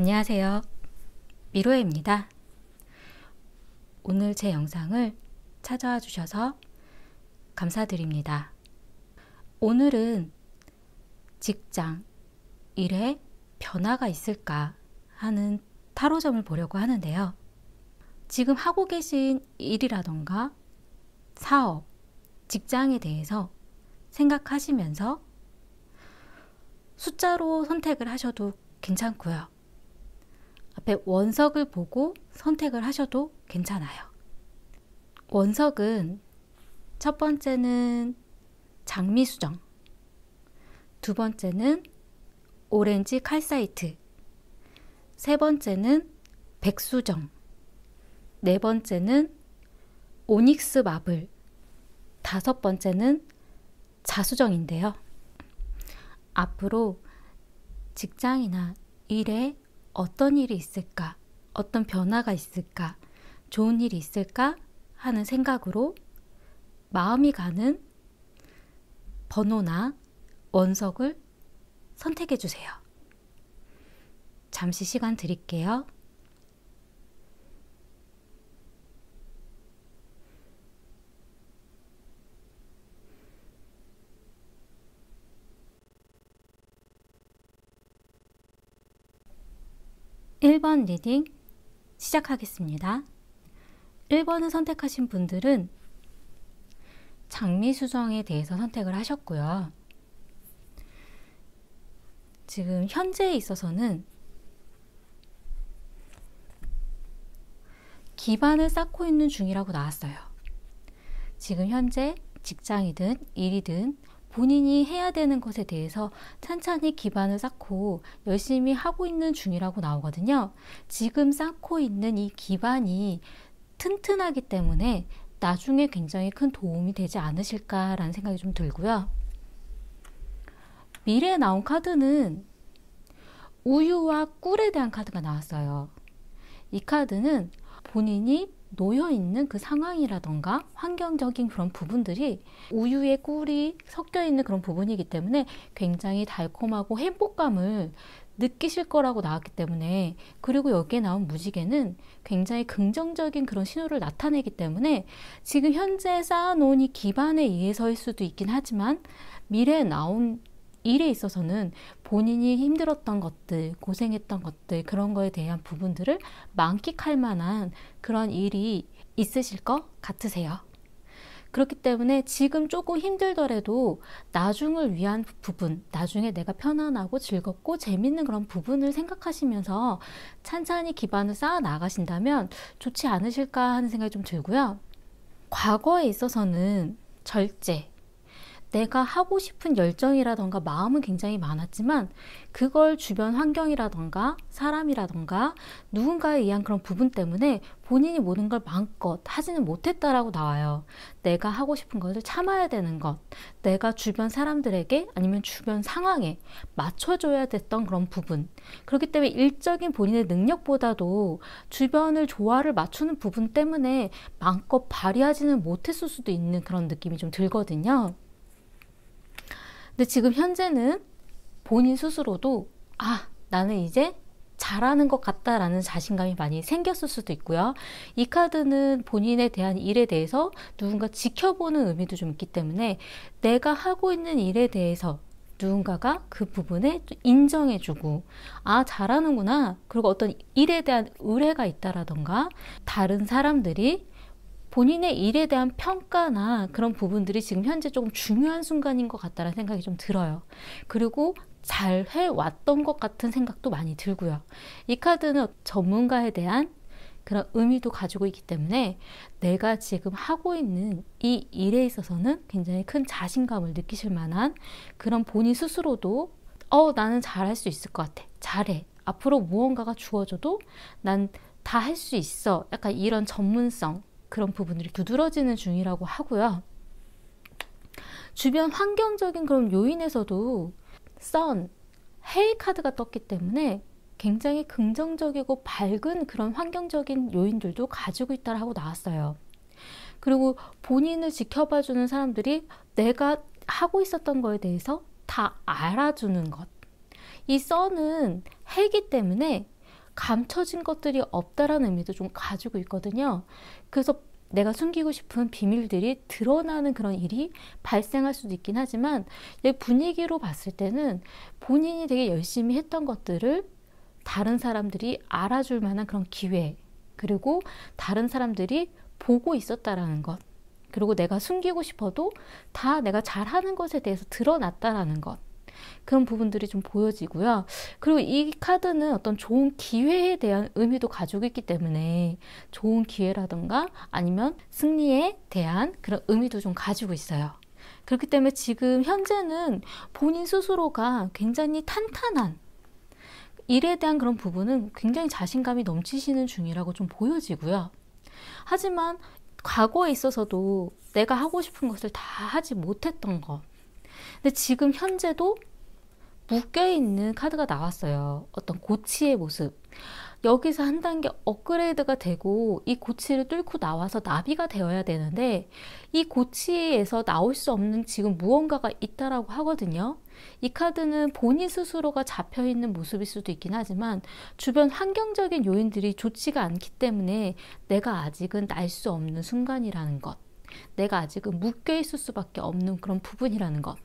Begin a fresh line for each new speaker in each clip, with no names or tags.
안녕하세요. 미로에입니다. 오늘 제 영상을 찾아와 주셔서 감사드립니다. 오늘은 직장, 일에 변화가 있을까 하는 타로점을 보려고 하는데요. 지금 하고 계신 일이라던가 사업, 직장에 대해서 생각하시면서 숫자로 선택을 하셔도 괜찮고요. 앞에 원석을 보고 선택을 하셔도 괜찮아요. 원석은 첫 번째는 장미수정, 두 번째는 오렌지 칼사이트, 세 번째는 백수정, 네 번째는 오닉스 마블, 다섯 번째는 자수정인데요. 앞으로 직장이나 일에 어떤 일이 있을까? 어떤 변화가 있을까? 좋은 일이 있을까? 하는 생각으로 마음이 가는 번호나 원석을 선택해 주세요. 잠시 시간 드릴게요. (1번) 리딩 시작하겠습니다. 1번을 선택하신 분들은 장미수정에 대해서 선택을 하셨고요. 지금 현재에 있어서는 기반을 쌓고 있는 중이라고 나왔어요. 지금 현재 직장이든 일이든 본인이 해야 되는 것에 대해서 찬찬히 기반을 쌓고 열심히 하고 있는 중이라고 나오거든요. 지금 쌓고 있는 이 기반이 튼튼하기 때문에 나중에 굉장히 큰 도움이 되지 않으실까라는 생각이 좀 들고요. 미래에 나온 카드는 우유와 꿀에 대한 카드가 나왔어요. 이 카드는 본인이 놓여있는 그 상황이라던가 환경적인 그런 부분들이 우유에 꿀이 섞여 있는 그런 부분이기 때문에 굉장히 달콤하고 행복감을 느끼실 거라고 나왔기 때문에, 그리고 여기에 나온 무지개는 굉장히 긍정적인 그런 신호를 나타내기 때문에 지금 현재 쌓아놓은 이 기반에 의해서일 수도 있긴 하지만 미래에 나온 일에 있어서는 본인이 힘들었던 것들, 고생했던 것들, 그런 거에 대한 부분들을 만끽할 만한 그런 일이 있으실 것 같으세요. 그렇기 때문에 지금 조금 힘들더라도 나중을 위한 부분, 나중에 내가 편안하고 즐겁고 재밌는 그런 부분을 생각하시면서 찬찬히 기반을 쌓아 나가신다면 좋지 않으실까 하는 생각이 좀 들고요. 과거에 있어서는 절제, 내가 하고 싶은 열정이라던가 마음은 굉장히 많았지만 그걸 주변 환경이라던가 사람이라던가 누군가에 의한 그런 부분 때문에 본인이 모든 걸 마음껏 하지는 못했다라고 나와요. 내가 하고 싶은 것을 참아야 되는 것, 내가 주변 사람들에게 아니면 주변 상황에 맞춰줘야 됐던 그런 부분, 그렇기 때문에 일적인 본인의 능력보다도 주변을 조화를 맞추는 부분 때문에 마음껏 발휘하지는 못했을 수도 있는 그런 느낌이 좀 들거든요. 근데 지금 현재는 본인 스스로도 나는 이제 잘하는 것 같다라는 자신감이 많이 생겼을 수도 있고요. 이 카드는 본인에 대한 일에 대해서 누군가 지켜보는 의미도 좀 있기 때문에 내가 하고 있는 일에 대해서 누군가가 그 부분에 인정해주고 잘하는구나, 그리고 어떤 일에 대한 의뢰가 있다라던가 다른 사람들이 본인의 일에 대한 평가나 그런 부분들이 지금 현재 조금 중요한 순간인 것 같다는 생각이 좀 들어요. 그리고 잘 해왔던 것 같은 생각도 많이 들고요. 이 카드는 전문가에 대한 그런 의미도 가지고 있기 때문에 내가 지금 하고 있는 이 일에 있어서는 굉장히 큰 자신감을 느끼실 만한 그런 본인 스스로도 나는 잘할 수 있을 것 같아. 잘해. 앞으로 무언가가 주어져도 난 다 할 수 있어. 약간 이런 전문성, 그런 부분들이 두드러지는 중이라고 하고요. 주변 환경적인 그런 요인에서도 선, 해의 카드가 떴기 때문에 굉장히 긍정적이고 밝은 그런 환경적인 요인들도 가지고 있다고 나왔어요. 그리고 본인을 지켜봐주는 사람들이 내가 하고 있었던 거에 대해서 다 알아주는 것. 이 선은 해이기 때문에 감춰진 것들이 없다라는 의미도 좀 가지고 있거든요. 그래서 내가 숨기고 싶은 비밀들이 드러나는 그런 일이 발생할 수도 있긴 하지만 내 분위기로 봤을 때는 본인이 되게 열심히 했던 것들을 다른 사람들이 알아줄 만한 그런 기회, 그리고 다른 사람들이 보고 있었다라는 것, 그리고 내가 숨기고 싶어도 다 내가 잘하는 것에 대해서 드러났다라는 것, 그런 부분들이 좀 보여지고요. 그리고 이 카드는 어떤 좋은 기회에 대한 의미도 가지고 있기 때문에 좋은 기회라던가 아니면 승리에 대한 그런 의미도 좀 가지고 있어요. 그렇기 때문에 지금 현재는 본인 스스로가 굉장히 탄탄한 일에 대한 그런 부분은 굉장히 자신감이 넘치시는 중이라고 좀 보여지고요. 하지만 과거에 있어서도 내가 하고 싶은 것을 다 하지 못했던 것, 근데 지금 현재도 묶여있는 카드가 나왔어요. 어떤 고치의 모습. 여기서 한 단계 업그레이드가 되고 이 고치를 뚫고 나와서 나비가 되어야 되는데 이 고치에서 나올 수 없는 지금 무언가가 있다라고 하거든요. 이 카드는 본인 스스로가 잡혀있는 모습일 수도 있긴 하지만 주변 환경적인 요인들이 좋지가 않기 때문에 내가 아직은 날 수 없는 순간이라는 것, 내가 아직은 묶여있을 수밖에 없는 그런 부분이라는 것,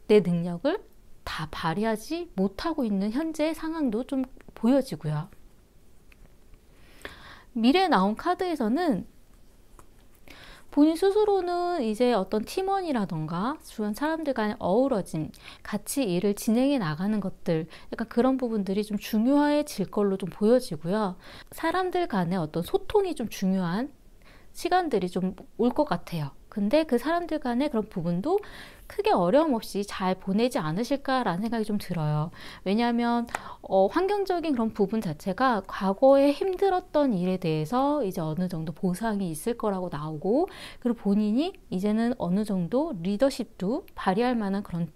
내 능력을 다 발휘하지 못하고 있는 현재의 상황도 좀 보여지고요. 미래에 나온 카드에서는 본인 스스로는 이제 어떤 팀원이라던가 주변 사람들 간의 어우러짐, 같이 일을 진행해 나가는 것들, 약간 그런 부분들이 좀 중요해질 걸로 좀 보여지고요. 사람들 간의 어떤 소통이 좀 중요한 시간들이 좀 올 것 같아요. 근데 그 사람들 간의 그런 부분도 크게 어려움 없이 잘 보내지 않으실까라는 생각이 좀 들어요. 왜냐하면 환경적인 그런 부분 자체가 과거에 힘들었던 일에 대해서 이제 어느 정도 보상이 있을 거라고 나오고, 그리고 본인이 이제는 어느 정도 리더십도 발휘할 만한 그런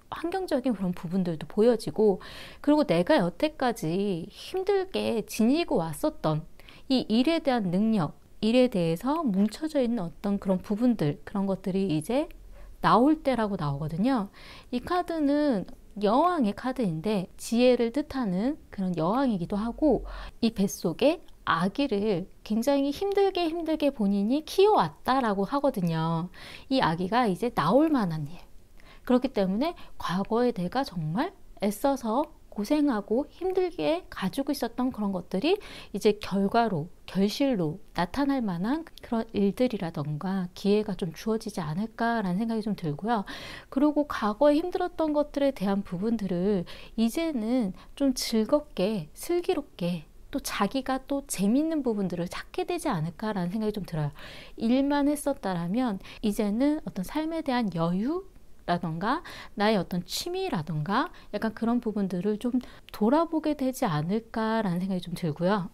환경적인 그런 부분들도 보여지고, 그리고 내가 여태까지 힘들게 지니고 왔었던 이 일에 대한 능력, 일에 대해서 뭉쳐져 있는 어떤 그런 부분들, 그런 것들이 이제 나올 때라고 나오거든요. 이 카드는 여왕의 카드인데 지혜를 뜻하는 그런 여왕이기도 하고, 이 뱃속에 아기를 굉장히 힘들게 본인이 키워왔다라고 하거든요. 이 아기가 이제 나올 만한 일. 그렇기 때문에 과거에 내가 정말 애써서 고생하고 힘들게 가지고 있었던 그런 것들이 이제 결과로, 결실로 나타날 만한 그런 일들이라던가 기회가 좀 주어지지 않을까라는 생각이 좀 들고요. 그리고 과거에 힘들었던 것들에 대한 부분들을 이제는 좀 즐겁게, 슬기롭게, 또 자기가 또 재밌는 부분들을 찾게 되지 않을까라는 생각이 좀 들어요. 일만 했었다라면 이제는 어떤 삶에 대한 여유 라던가 나의 어떤 취미라던가 약간 그런 부분들을 좀 돌아보게 되지 않을까라는 생각이 좀 들고요.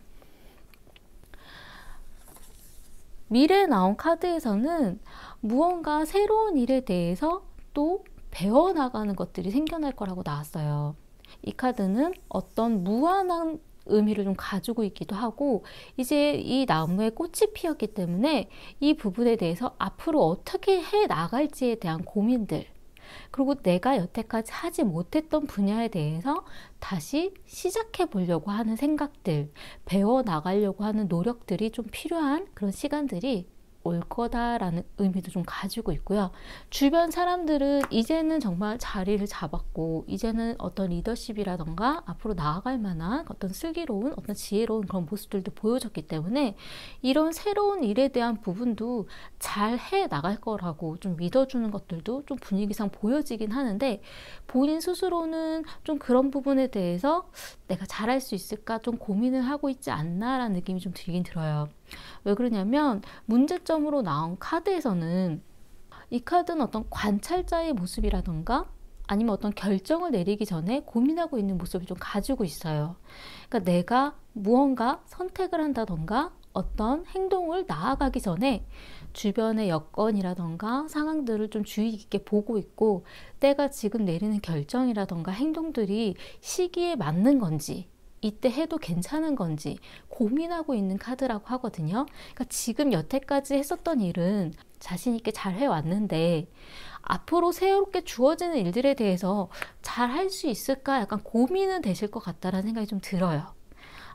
미래에 나온 카드에서는 무언가 새로운 일에 대해서 또 배워나가는 것들이 생겨날 거라고 나왔어요. 이 카드는 어떤 무한한 의미를 좀 가지고 있기도 하고, 이제 이 나무에 꽃이 피었기 때문에 이 부분에 대해서 앞으로 어떻게 해 나갈지에 대한 고민들, 그리고 내가 여태까지 하지 못했던 분야에 대해서 다시 시작해 보려고 하는 생각들, 배워 나가려고 하는 노력들이 좀 필요한 그런 시간들이 올 거다라는 의미도 좀 가지고 있고요. 주변 사람들은 이제는 정말 자리를 잡았고 이제는 어떤 리더십이라던가 앞으로 나아갈 만한 어떤 슬기로운 어떤 지혜로운 그런 모습들도 보여줬기 때문에 이런 새로운 일에 대한 부분도 잘 해 나갈 거라고 좀 믿어주는 것들도 좀 분위기상 보여지긴 하는데, 본인 스스로는 좀 그런 부분에 대해서 내가 잘할 수 있을까 좀 고민을 하고 있지 않나라는 느낌이 좀 들긴 들어요. 왜 그러냐면 문제점으로 나온 카드에서는 이 카드는 어떤 관찰자의 모습이라던가 아니면 어떤 결정을 내리기 전에 고민하고 있는 모습을 좀 가지고 있어요. 그러니까 내가 무언가 선택을 한다던가 어떤 행동을 나아가기 전에 주변의 여건이라던가 상황들을 좀 주의 깊게 보고 있고, 내가 지금 내리는 결정이라던가 행동들이 시기에 맞는 건지, 이때 해도 괜찮은 건지 고민하고 있는 카드라고 하거든요. 그러니까 지금 여태까지 했었던 일은 자신 있게 잘 해왔는데 앞으로 새롭게 주어지는 일들에 대해서 잘 할 수 있을까 약간 고민은 되실 것 같다라는 생각이 좀 들어요.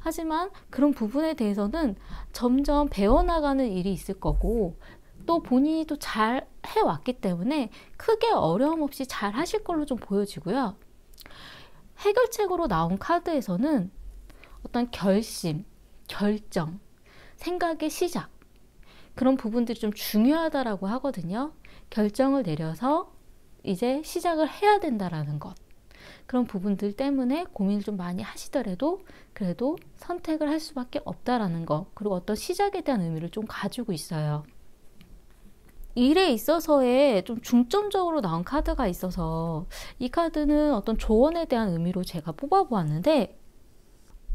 하지만 그런 부분에 대해서는 점점 배워나가는 일이 있을 거고, 또 본인이 또 잘 해왔기 때문에 크게 어려움 없이 잘 하실 걸로 좀 보여지고요. 해결책으로 나온 카드에서는 어떤 결심, 결정, 생각의 시작, 그런 부분들이 좀 중요하다라고 하거든요. 결정을 내려서 이제 시작을 해야 된다라는 것. 그런 부분들 때문에 고민을 좀 많이 하시더라도 그래도 선택을 할 수밖에 없다라는 것. 그리고 어떤 시작에 대한 의미를 좀 가지고 있어요. 일에 있어서의 좀 중점적으로 나온 카드가 있어서 이 카드는 어떤 조언에 대한 의미로 제가 뽑아보았는데,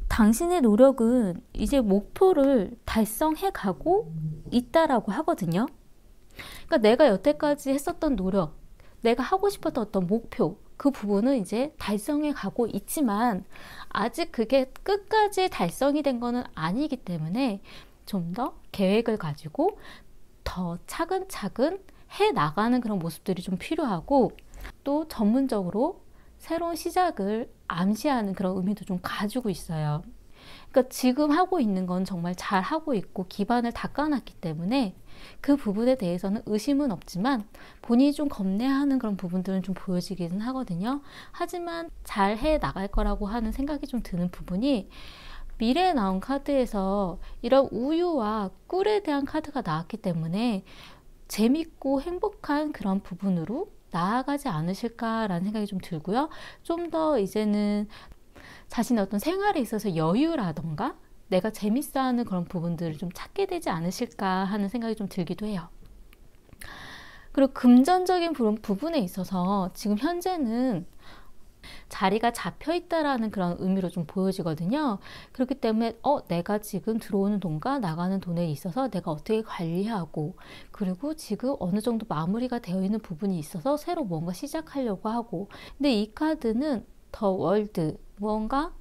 당신의 노력은 이제 목표를 달성해 가고 있다라고 하거든요. 그러니까 내가 여태까지 했었던 노력, 내가 하고 싶었던 어떤 목표, 그 부분은 이제 달성해 가고 있지만 아직 그게 끝까지 달성이 된 거는 아니기 때문에 좀 더 계획을 가지고 더 차근차근 해 나가는 그런 모습들이 좀 필요하고, 또 전문적으로 새로운 시작을 암시하는 그런 의미도 좀 가지고 있어요. 그러니까 지금 하고 있는 건 정말 잘 하고 있고 기반을 닦아놨기 때문에 그 부분에 대해서는 의심은 없지만 본인이 좀 겁내하는 그런 부분들은 좀 보여지기는 하거든요. 하지만 잘 해 나갈 거라고 하는 생각이 좀 드는 부분이, 미래에 나온 카드에서 이런 우유와 꿀에 대한 카드가 나왔기 때문에 재밌고 행복한 그런 부분으로 나아가지 않으실까라는 생각이 좀 들고요. 좀 더 이제는 자신의 어떤 생활에 있어서 여유라던가 내가 재밌어하는 그런 부분들을 좀 찾게 되지 않으실까 하는 생각이 좀 들기도 해요. 그리고 금전적인 부분에 있어서 지금 현재는 자리가 잡혀 있다라는 그런 의미로 좀 보여지거든요. 그렇기 때문에 내가 지금 들어오는 돈과 나가는 돈에 있어서 내가 어떻게 관리하고, 그리고 지금 어느 정도 마무리가 되어 있는 부분이 있어서 새로 뭔가 시작하려고 하고, 근데 이 카드는 더 월드, 무언가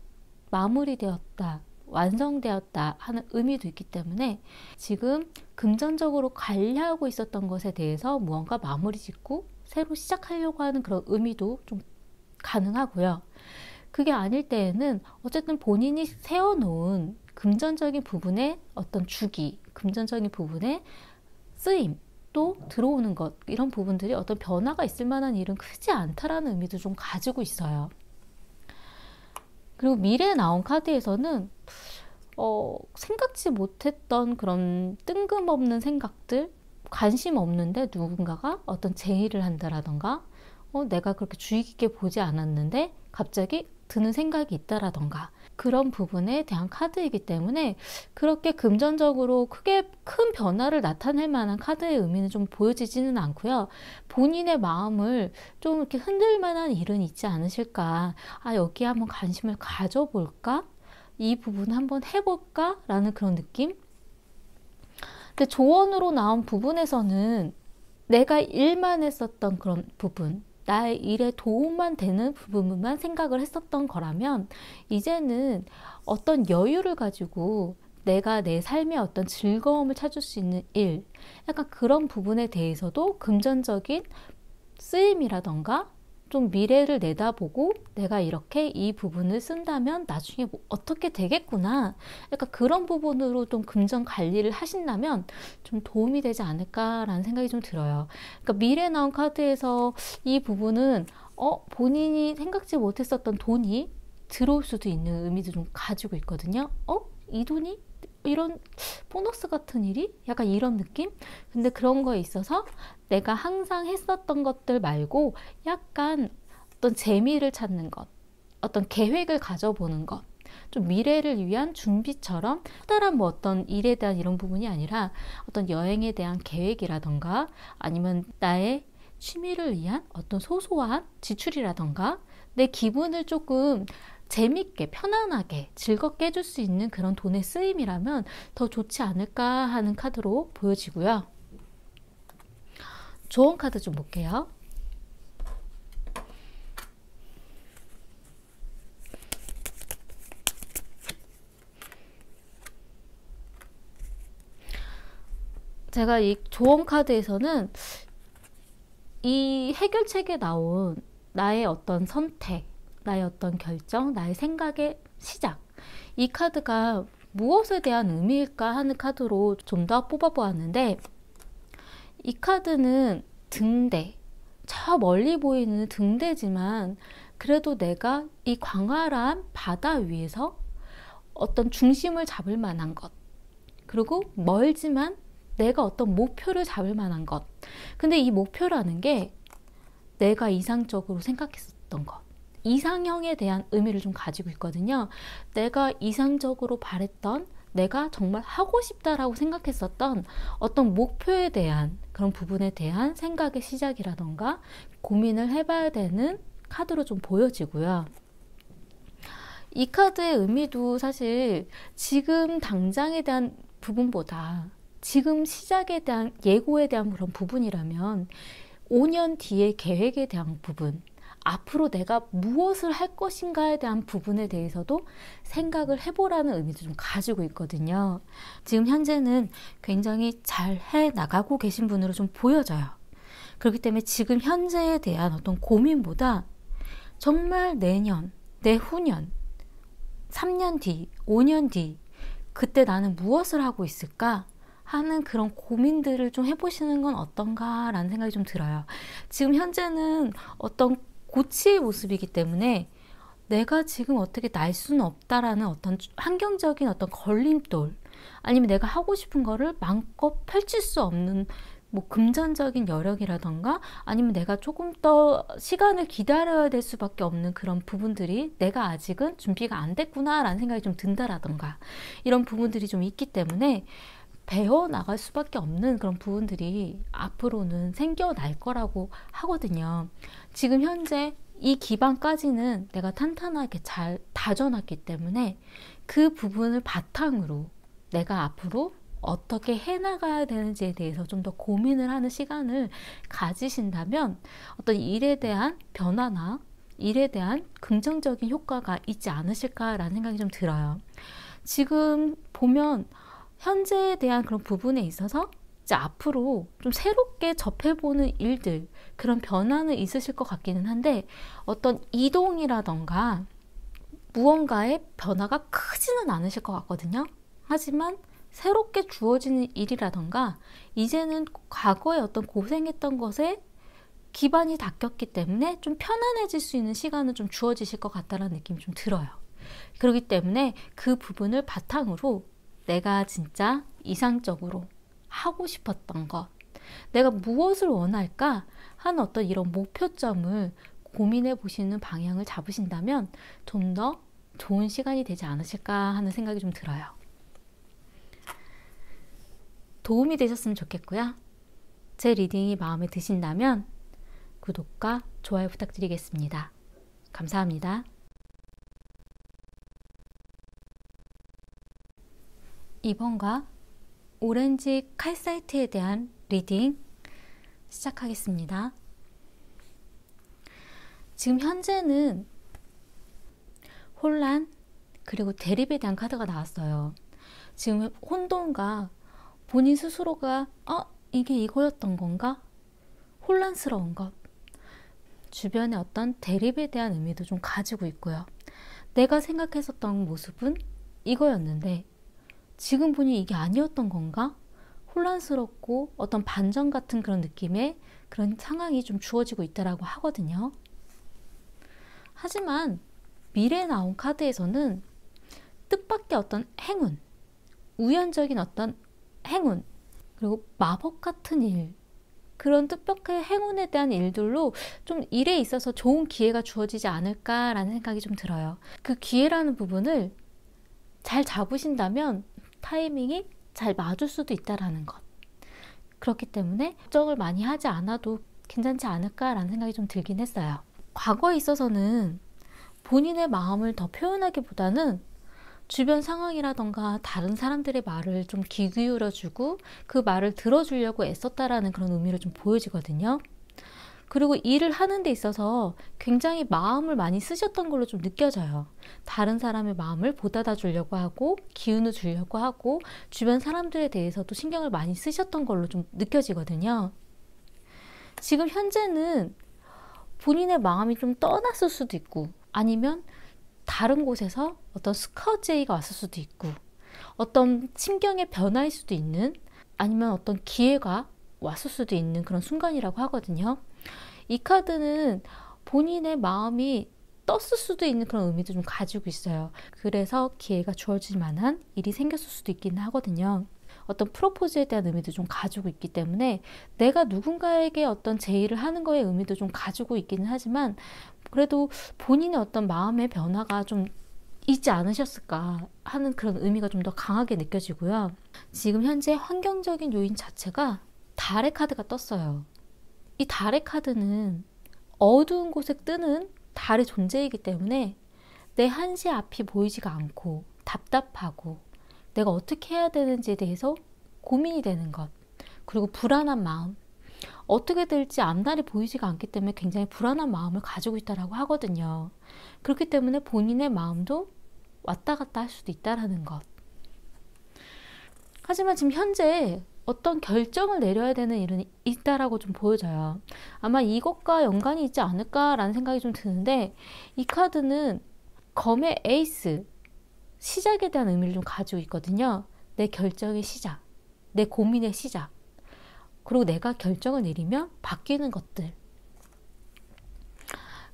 마무리되었다, 완성되었다 하는 의미도 있기 때문에 지금 금전적으로 관리하고 있었던 것에 대해서 무언가 마무리 짓고 새로 시작하려고 하는 그런 의미도 좀 가능하고요. 그게 아닐 때에는 어쨌든 본인이 세워놓은 금전적인 부분의 어떤 주기, 금전적인 부분의 쓰임, 또 들어오는 것, 이런 부분들이 어떤 변화가 있을 만한 일은 크지 않다라는 의미도 좀 가지고 있어요. 그리고 미래에 나온 카드에서는 생각지 못했던 그런 뜬금없는 생각들, 관심 없는데 누군가가 어떤 제의를 한다라던가, 내가 그렇게 주의 깊게 보지 않았는데 갑자기 드는 생각이 있다라던가, 그런 부분에 대한 카드이기 때문에 그렇게 금전적으로 크게 큰 변화를 나타낼 만한 카드의 의미는 좀 보여지지는 않고요. 본인의 마음을 좀 이렇게 흔들 만한 일은 있지 않으실까, 여기에 한번 관심을 가져볼까, 이 부분 한번 해볼까 라는 그런 느낌. 근데 조언으로 나온 부분에서는 내가 일만 했었던 그런 부분, 나의 일에 도움만 되는 부분만 생각을 했었던 거라면 이제는 어떤 여유를 가지고 내가 내 삶의 어떤 즐거움을 찾을 수 있는 일, 약간 그런 부분에 대해서도 금전적인 쓰임이라던가 좀 미래를 내다보고 내가 이렇게 이 부분을 쓴다면 나중에 뭐 어떻게 되겠구나, 약간 그런 부분으로 좀 금전 관리를 하신다면 좀 도움이 되지 않을까라는 생각이 좀 들어요. 그러니까 미래에 나온 카드에서 이 부분은 본인이 생각지 못했었던 돈이 들어올 수도 있는 의미도 좀 가지고 있거든요. 이 돈이 이런 보너스 같은 일이? 약간 이런 느낌? 근데 그런 거에 있어서 내가 항상 했었던 것들 말고 약간 어떤 재미를 찾는 것, 어떤 계획을 가져보는 것, 좀 미래를 위한 준비처럼 특별한 뭐 어떤 일에 대한 이런 부분이 아니라 어떤 여행에 대한 계획이라던가 아니면 나의 취미를 위한 어떤 소소한 지출이라던가 내 기분을 조금 재밌게 편안하게 즐겁게 해줄 수 있는 그런 돈의 쓰임이라면 더 좋지 않을까 하는 카드로 보여지고요. 조언 카드 좀 볼게요. 제가 이 조언 카드에서는 이 해결책에 나온 나의 어떤 선택, 나의 어떤 결정, 나의 생각의 시작, 이 카드가 무엇에 대한 의미일까 하는 카드로 좀 더 뽑아보았는데, 이 카드는 등대, 저 멀리 보이는 등대지만 그래도 내가 이 광활한 바다 위에서 어떤 중심을 잡을 만한 것, 그리고 멀지만 내가 어떤 목표를 잡을 만한 것. 근데 이 목표라는 게 내가 이상적으로 생각했었던 것, 이상형에 대한 의미를 좀 가지고 있거든요. 내가 이상적으로 바랬던, 내가 정말 하고 싶다라고 생각했었던 어떤 목표에 대한 그런 부분에 대한 생각의 시작이라던가 고민을 해봐야 되는 카드로 좀 보여지고요. 이 카드의 의미도 사실 지금 당장에 대한 부분보다 지금 시작에 대한 예고에 대한 그런 부분이라면 5년 뒤의 계획에 대한 부분, 앞으로 내가 무엇을 할 것인가에 대한 부분에 대해서도 생각을 해보라는 의미도 좀 가지고 있거든요. 지금 현재는 굉장히 잘 해나가고 계신 분으로 좀 보여져요. 그렇기 때문에 지금 현재에 대한 어떤 고민보다 정말 내년, 내후년, 3년 뒤, 5년 뒤, 그때 나는 무엇을 하고 있을까 하는 그런 고민들을 좀 해보시는 건 어떤가 라는 생각이 좀 들어요. 지금 현재는 어떤 고치의 모습이기 때문에 내가 지금 어떻게 날 수는 없다라는 어떤 환경적인 어떤 걸림돌, 아니면 내가 하고 싶은 거를 마음껏 펼칠 수 없는 뭐 금전적인 여력이라던가, 아니면 내가 조금 더 시간을 기다려야 될 수밖에 없는 그런 부분들이 내가 아직은 준비가 안 됐구나 라는 생각이 좀 든다라던가, 이런 부분들이 좀 있기 때문에 배워나갈 수밖에 없는 그런 부분들이 앞으로는 생겨날 거라고 하거든요. 지금 현재 이 기반까지는 내가 탄탄하게 잘 다져놨기 때문에 그 부분을 바탕으로 내가 앞으로 어떻게 해나가야 되는지에 대해서 좀 더 고민을 하는 시간을 가지신다면 어떤 일에 대한 변화나 일에 대한 긍정적인 효과가 있지 않으실까라는 생각이 좀 들어요. 지금 보면 현재에 대한 그런 부분에 있어서 이제 앞으로 좀 새롭게 접해보는 일들, 그런 변화는 있으실 것 같기는 한데, 어떤 이동이라던가 무언가의 변화가 크지는 않으실 것 같거든요. 하지만 새롭게 주어지는 일이라던가 이제는 과거에 어떤 고생했던 것에 기반이 닦였기 때문에 좀 편안해질 수 있는 시간은 좀 주어지실 것 같다는 느낌이 좀 들어요. 그렇기 때문에 그 부분을 바탕으로 내가 진짜 이상적으로 하고 싶었던 것, 내가 무엇을 원할까 하는 어떤 이런 목표점을 고민해 보시는 방향을 잡으신다면 좀 더 좋은 시간이 되지 않으실까 하는 생각이 좀 들어요. 도움이 되셨으면 좋겠고요. 제 리딩이 마음에 드신다면 구독과 좋아요 부탁드리겠습니다. 감사합니다. 2번과 오렌지 칼사이트에 대한 리딩 시작하겠습니다. 지금 현재는 혼란 그리고 대립에 대한 카드가 나왔어요. 지금 혼돈과 본인 스스로가 이게 이거였던 건가? 혼란스러운 것, 주변의 어떤 대립에 대한 의미도 좀 가지고 있고요. 내가 생각했었던 모습은 이거였는데 지금 보니 이게 아니었던 건가? 혼란스럽고 어떤 반전 같은 그런 느낌의 그런 상황이 좀 주어지고 있다라고 하거든요. 하지만 미래에 나온 카드에서는 뜻밖의 어떤 행운, 우연적인 어떤 행운, 그리고 마법 같은 일, 그런 뜻밖의 행운에 대한 일들로 좀 일에 있어서 좋은 기회가 주어지지 않을까라는 생각이 좀 들어요. 그 기회라는 부분을 잘 잡으신다면 타이밍이 잘 맞을 수도 있다라는 것. 그렇기 때문에 걱정을 많이 하지 않아도 괜찮지 않을까라는 생각이 좀 들긴 했어요. 과거에 있어서는 본인의 마음을 더 표현하기보다는 주변 상황이라던가 다른 사람들의 말을 좀 귀 기울여주고 그 말을 들어주려고 애썼다라는 그런 의미로 좀 보여지거든요. 그리고 일을 하는 데 있어서 굉장히 마음을 많이 쓰셨던 걸로 좀 느껴져요. 다른 사람의 마음을 보답아 주려고 하고 기운을 주려고 하고 주변 사람들에 대해서도 신경을 많이 쓰셨던 걸로 좀 느껴지거든요. 지금 현재는 본인의 마음이 좀 떠났을 수도 있고, 아니면 다른 곳에서 어떤 스커제이가 왔을 수도 있고, 어떤 심경의 변화일 수도 있는, 아니면 어떤 기회가 왔을 수도 있는 그런 순간이라고 하거든요. 이 카드는 본인의 마음이 떴을 수도 있는 그런 의미도 좀 가지고 있어요. 그래서 기회가 주어질 만한 일이 생겼을 수도 있기는 하거든요. 어떤 프로포즈에 대한 의미도 좀 가지고 있기 때문에 내가 누군가에게 어떤 제의를 하는 거에 의미도 좀 가지고 있기는 하지만, 그래도 본인의 어떤 마음의 변화가 좀 있지 않으셨을까 하는 그런 의미가 좀 더 강하게 느껴지고요. 지금 현재 환경적인 요인 자체가 달의 카드가 떴어요. 이 달의 카드는 어두운 곳에 뜨는 달의 존재이기 때문에 내 한시 앞이 보이지가 않고 답답하고 내가 어떻게 해야 되는지에 대해서 고민이 되는 것, 그리고 불안한 마음, 어떻게 될지 앞날이 보이지가 않기 때문에 굉장히 불안한 마음을 가지고 있다고 하거든요. 그렇기 때문에 본인의 마음도 왔다 갔다 할 수도 있다는 것. 하지만 지금 현재 어떤 결정을 내려야 되는 일은 있다라고 좀 보여져요. 아마 이것과 연관이 있지 않을까라는 생각이 좀 드는데, 이 카드는 검의 에이스, 시작에 대한 의미를 좀 가지고 있거든요. 내 결정의 시작, 내 고민의 시작, 그리고 내가 결정을 내리면 바뀌는 것들.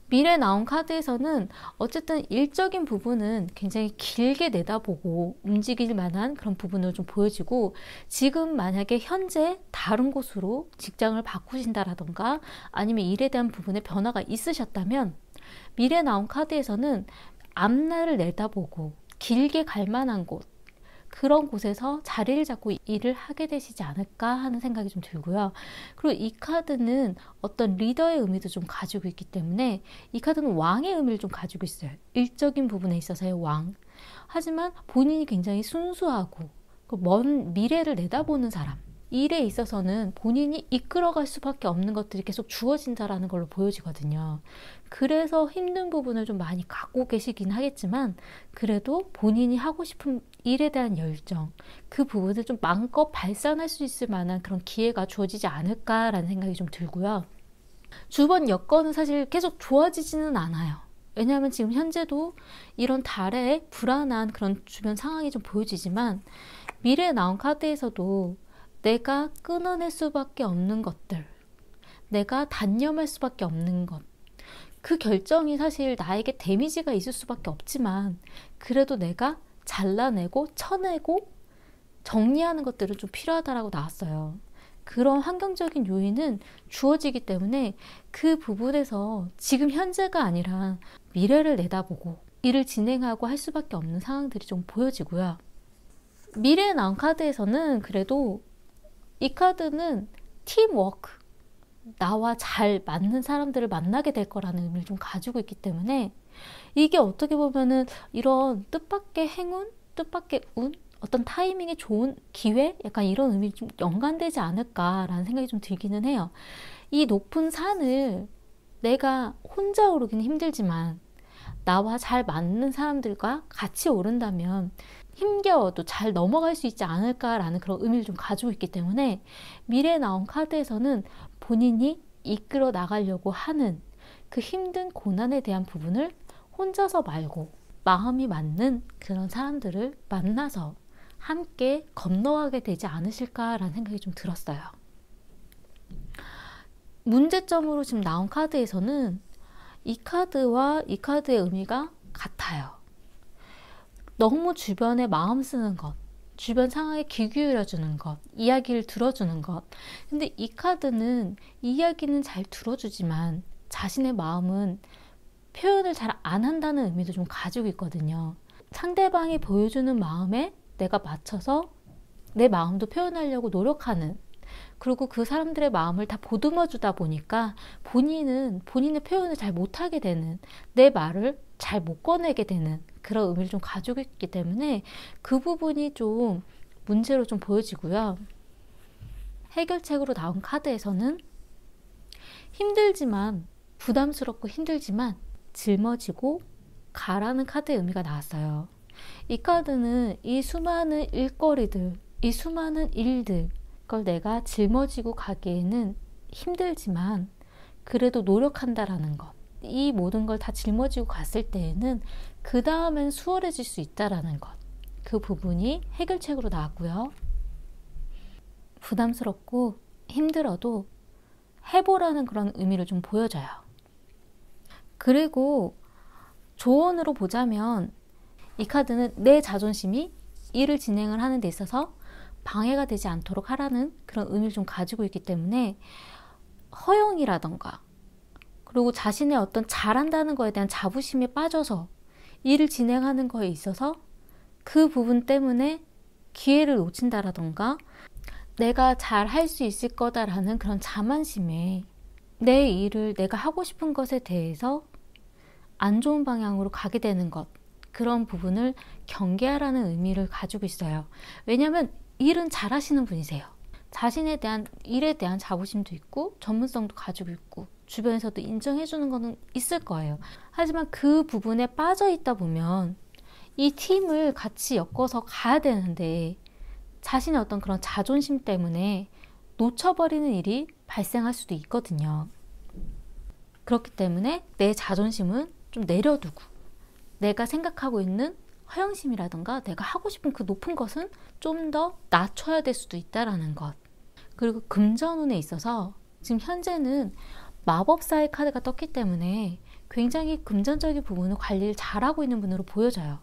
미래에 나온 카드에서는 어쨌든 일적인 부분은 굉장히 길게 내다보고 움직일 만한 그런 부분을 좀 보여지고, 지금 만약에 현재 다른 곳으로 직장을 바꾸신다라던가 아니면 일에 대한 부분에 변화가 있으셨다면, 미래에 나온 카드에서는 앞날을 내다보고 길게 갈 만한 곳, 그런 곳에서 자리를 잡고 일을 하게 되시지 않을까 하는 생각이 좀 들고요. 그리고 이 카드는 어떤 리더의 의미도 좀 가지고 있기 때문에, 이 카드는 왕의 의미를 좀 가지고 있어요. 일적인 부분에 있어서의 왕. 하지만 본인이 굉장히 순수하고 먼 미래를 내다보는 사람, 일에 있어서는 본인이 이끌어갈 수밖에 없는 것들이 계속 주어진다라는 걸로 보여지거든요. 그래서 힘든 부분을 좀 많이 갖고 계시긴 하겠지만, 그래도 본인이 하고 싶은 일에 대한 열정, 그 부분을 좀 마음껏 발산할 수 있을 만한 그런 기회가 주어지지 않을까라는 생각이 좀 들고요. 주변 여건은 사실 계속 좋아지지는 않아요. 왜냐하면 지금 현재도 이런 달의 불안한 그런 주변 상황이 좀 보여지지만, 미래에 나온 카드에서도 내가 끊어낼 수밖에 없는 것들, 내가 단념할 수밖에 없는 것, 그 결정이 사실 나에게 데미지가 있을 수밖에 없지만, 그래도 내가 잘라내고 쳐내고 정리하는 것들은 좀 필요하다라고 나왔어요. 그런 환경적인 요인은 주어지기 때문에 그 부분에서 지금 현재가 아니라 미래를 내다보고 일을 진행하고 할 수밖에 없는 상황들이 좀 보여지고요. 미래에 나온 카드에서는 그래도 이 카드는 팀워크, 나와 잘 맞는 사람들을 만나게 될 거라는 의미를 좀 가지고 있기 때문에, 이게 어떻게 보면은 이런 뜻밖의 행운, 뜻밖의 운, 어떤 타이밍에 좋은 기회, 약간 이런 의미가 좀 연관되지 않을까라는 생각이 좀 들기는 해요. 이 높은 산을 내가 혼자 오르기는 힘들지만 나와 잘 맞는 사람들과 같이 오른다면 힘겨워도 잘 넘어갈 수 있지 않을까라는 그런 의미를 좀 가지고 있기 때문에, 미래에 나온 카드에서는 본인이 이끌어 나가려고 하는 그 힘든 고난에 대한 부분을 혼자서 말고 마음이 맞는 그런 사람들을 만나서 함께 건너가게 되지 않으실까라는 생각이 좀 들었어요. 문제점으로 지금 나온 카드에서는 이 카드와 이 카드의 의미가 같아요. 너무 주변에 마음 쓰는 것, 주변 상황에 귀 기울여주는 것, 이야기를 들어주는 것. 근데 이 카드는 이야기는 잘 들어주지만 자신의 마음은 표현을 잘 안 한다는 의미도 좀 가지고 있거든요. 상대방이 보여주는 마음에 내가 맞춰서 내 마음도 표현하려고 노력하는, 그리고 그 사람들의 마음을 다 보듬어 주다 보니까 본인은 본인의 표현을 잘 못하게 되는, 내 말을 잘 못 꺼내게 되는 그런 의미를 좀 가지고 있기 때문에 그 부분이 좀 문제로 좀 보여지고요. 해결책으로 나온 카드에서는 힘들지만, 부담스럽고 힘들지만 짊어지고 가라는 카드의 의미가 나왔어요. 이 카드는 이 수많은 일거리들, 이 수많은 일들, 그걸 내가 짊어지고 가기에는 힘들지만 그래도 노력한다라는 것, 이 모든 걸 다 짊어지고 갔을 때에는 그 다음엔 수월해질 수 있다라는 것. 그 부분이 해결책으로 나왔고요. 부담스럽고 힘들어도 해보라는 그런 의미를 좀 보여줘요. 그리고 조언으로 보자면 이 카드는 내 자존심이 일을 진행을 하는 데 있어서 방해가 되지 않도록 하라는 그런 의미를 좀 가지고 있기 때문에 허영이라던가 그리고 자신의 어떤 잘한다는 거에 대한 자부심에 빠져서 일을 진행하는 거에 있어서 그 부분 때문에 기회를 놓친다라던가 내가 잘 할 수 있을 거다라는 그런 자만심에 내 일을 내가 하고 싶은 것에 대해서 안 좋은 방향으로 가게 되는 것, 그런 부분을 경계하라는 의미를 가지고 있어요. 왜냐하면 일은 잘 하시는 분이세요. 자신에 대한 일에 대한 자부심도 있고 전문성도 가지고 있고 주변에서도 인정해 주는 거는 있을 거예요. 하지만 그 부분에 빠져 있다 보면 이 팀을 같이 엮어서 가야 되는데 자신의 어떤 그런 자존심 때문에 놓쳐버리는 일이 발생할 수도 있거든요. 그렇기 때문에 내 자존심은 좀 내려두고 내가 생각하고 있는 허영심이라든가 내가 하고 싶은 그 높은 것은 좀 더 낮춰야 될 수도 있다라는 것. 그리고 금전운에 있어서 지금 현재는 마법사의 카드가 떴기 때문에 굉장히 금전적인 부분을 관리를 잘하고 있는 분으로 보여져요.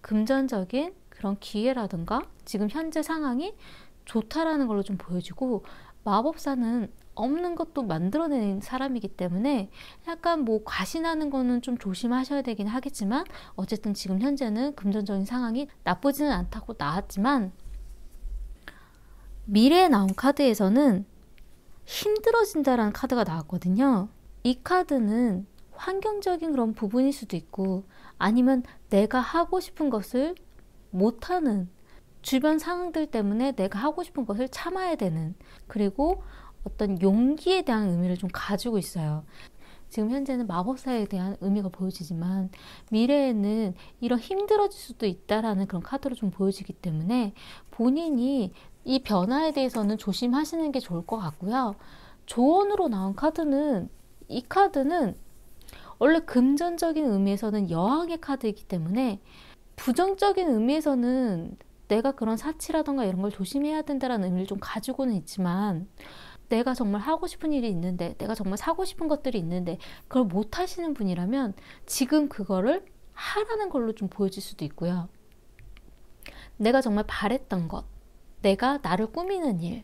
금전적인 그런 기회라든가 지금 현재 상황이 좋다라는 걸로 좀 보여지고, 마법사는 없는 것도 만들어내는 사람이기 때문에 약간 뭐 과신하는 거는 좀 조심하셔야 되긴 하겠지만 어쨌든 지금 현재는 금전적인 상황이 나쁘지는 않다고 나왔지만, 미래에 나온 카드에서는 힘들어진다라는 카드가 나왔거든요. 이 카드는 환경적인 그런 부분일 수도 있고 아니면 내가 하고 싶은 것을 못하는 주변 상황들 때문에 내가 하고 싶은 것을 참아야 되는, 그리고 어떤 용기에 대한 의미를 좀 가지고 있어요. 지금 현재는 마법사에 대한 의미가 보여지지만 미래에는 이런 힘들어질 수도 있다라는 그런 카드로 좀 보여지기 때문에 본인이 이 변화에 대해서는 조심하시는 게 좋을 것 같고요. 조언으로 나온 카드는, 이 카드는 원래 금전적인 의미에서는 여왕의 카드이기 때문에 부정적인 의미에서는 내가 그런 사치라던가 이런 걸 조심해야 된다는 의미를 좀 가지고는 있지만, 내가 정말 하고 싶은 일이 있는데 내가 정말 사고 싶은 것들이 있는데 그걸 못 하시는 분이라면 지금 그거를 하라는 걸로 좀 보여질 수도 있고요. 내가 정말 바랬던 것, 내가 나를 꾸미는 일,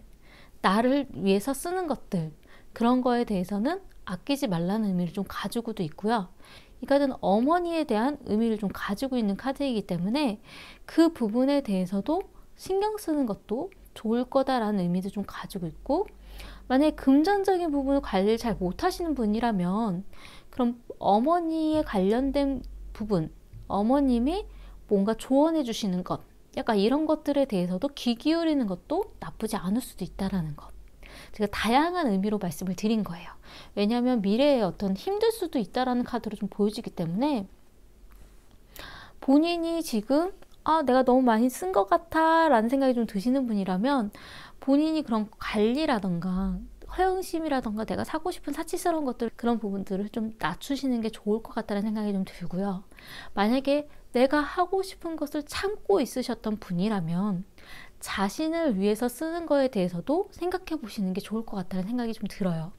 나를 위해서 쓰는 것들, 그런 거에 대해서는 아끼지 말라는 의미를 좀 가지고도 있고요. 이 카드는 어머니에 대한 의미를 좀 가지고 있는 카드이기 때문에 그 부분에 대해서도 신경 쓰는 것도 좋을 거다라는 의미도 좀 가지고 있고, 만약에 금전적인 부분을 관리를 잘 못하시는 분이라면 그럼 어머니에 관련된 부분, 어머님이 뭔가 조언해 주시는 것, 약간 이런 것들에 대해서도 귀 기울이는 것도 나쁘지 않을 수도 있다는 것. 제가 다양한 의미로 말씀을 드린 거예요. 왜냐하면 미래에 어떤 힘들 수도 있다는 카드로 좀 보여지기 때문에 본인이 지금 내가 너무 많이 쓴 것 같아 라는 생각이 좀 드시는 분이라면 본인이 그런 관리라던가 허영심이라던가 내가 사고 싶은 사치스러운 것들, 그런 부분들을 좀 낮추시는 게 좋을 것 같다는 생각이 좀 들고요. 만약에 내가 하고 싶은 것을 참고 있으셨던 분이라면 자신을 위해서 쓰는 거에 대해서도 생각해 보시는 게 좋을 것 같다는 생각이 좀 들어요.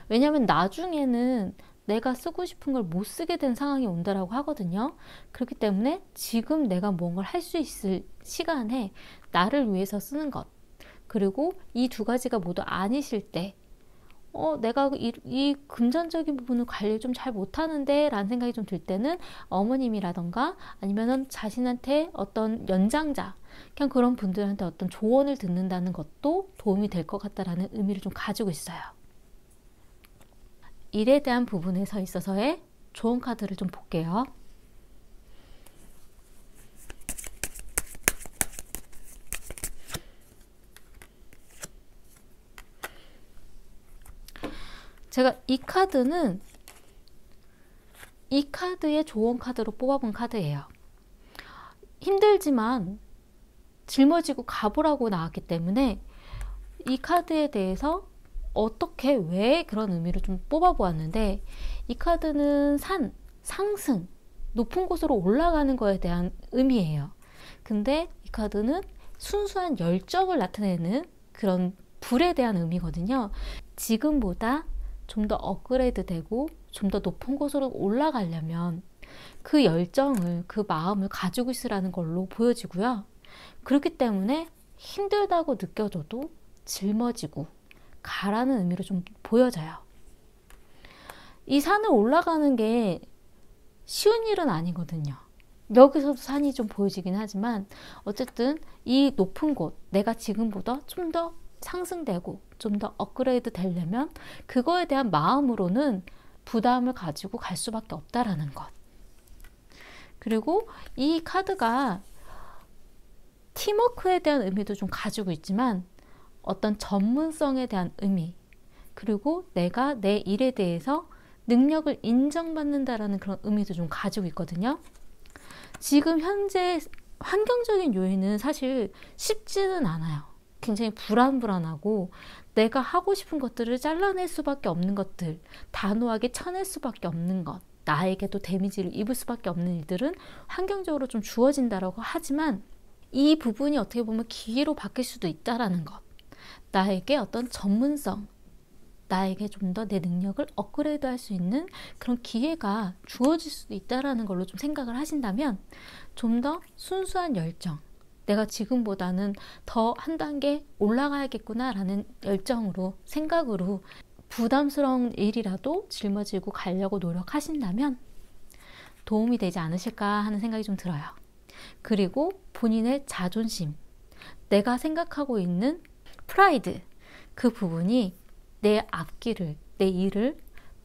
왜냐하면 나중에는 내가 쓰고 싶은 걸 못 쓰게 된 상황이 온다라고 하거든요. 그렇기 때문에 지금 내가 뭔가를 할 수 있을 시간에 나를 위해서 쓰는 것, 그리고 이 두 가지가 모두 아니실 때 내가 이 금전적인 부분을 관리를 좀 잘 못하는데 라는 생각이 좀 들 때는 어머님이라던가 아니면은 자신한테 어떤 연장자, 그냥 그런 분들한테 어떤 조언을 듣는다는 것도 도움이 될 것 같다라는 의미를 좀 가지고 있어요. 일에 대한 부분에서 있어서의 조언 카드를 좀 볼게요. 제가 이 카드는 이 카드의 조언 카드로 뽑아본 카드예요. 힘들지만 짊어지고 가보라고 나왔기 때문에 이 카드에 대해서 어떻게 왜 그런 의미를 좀 뽑아 보았는데, 이 카드는 상승, 높은 곳으로 올라가는 거에 대한 의미예요. 근데 이 카드는 순수한 열정을 나타내는 그런 불에 대한 의미거든요. 지금보다 좀 더 업그레이드 되고 좀 더 높은 곳으로 올라가려면 그 열정을, 그 마음을 가지고 있으라는 걸로 보여지고요. 그렇기 때문에 힘들다고 느껴져도 짊어지고 가라는 의미로 좀 보여져요. 이 산을 올라가는 게 쉬운 일은 아니거든요. 여기서도 산이 좀 보여지긴 하지만 어쨌든 이 높은 곳, 내가 지금보다 좀 더 상승되고 좀 더 업그레이드 되려면 그거에 대한 마음으로는 부담을 가지고 갈 수밖에 없다라는 것. 그리고 이 카드가 팀워크에 대한 의미도 좀 가지고 있지만 어떤 전문성에 대한 의미, 그리고 내가 내 일에 대해서 능력을 인정받는다라는 그런 의미도 좀 가지고 있거든요. 지금 현재 환경적인 요인은 사실 쉽지는 않아요. 굉장히 불안하고 내가 하고 싶은 것들을 잘라낼 수밖에 없는 것들, 단호하게 쳐낼 수밖에 없는 것, 나에게도 데미지를 입을 수밖에 없는 일들은 환경적으로 좀 주어진다라고 하지만 이 부분이 어떻게 보면 기회로 바뀔 수도 있다라는 것, 나에게 어떤 전문성, 나에게 좀 더 내 능력을 업그레이드 할 수 있는 그런 기회가 주어질 수도 있다라는 걸로 좀 생각을 하신다면 좀 더 순수한 열정, 내가 지금보다는 더 한 단계 올라가야겠구나 라는 열정으로, 생각으로 부담스러운 일이라도 짊어지고 가려고 노력하신다면 도움이 되지 않으실까 하는 생각이 좀 들어요. 그리고 본인의 자존심, 내가 생각하고 있는 프라이드, 그 부분이 내 앞길을, 내 일을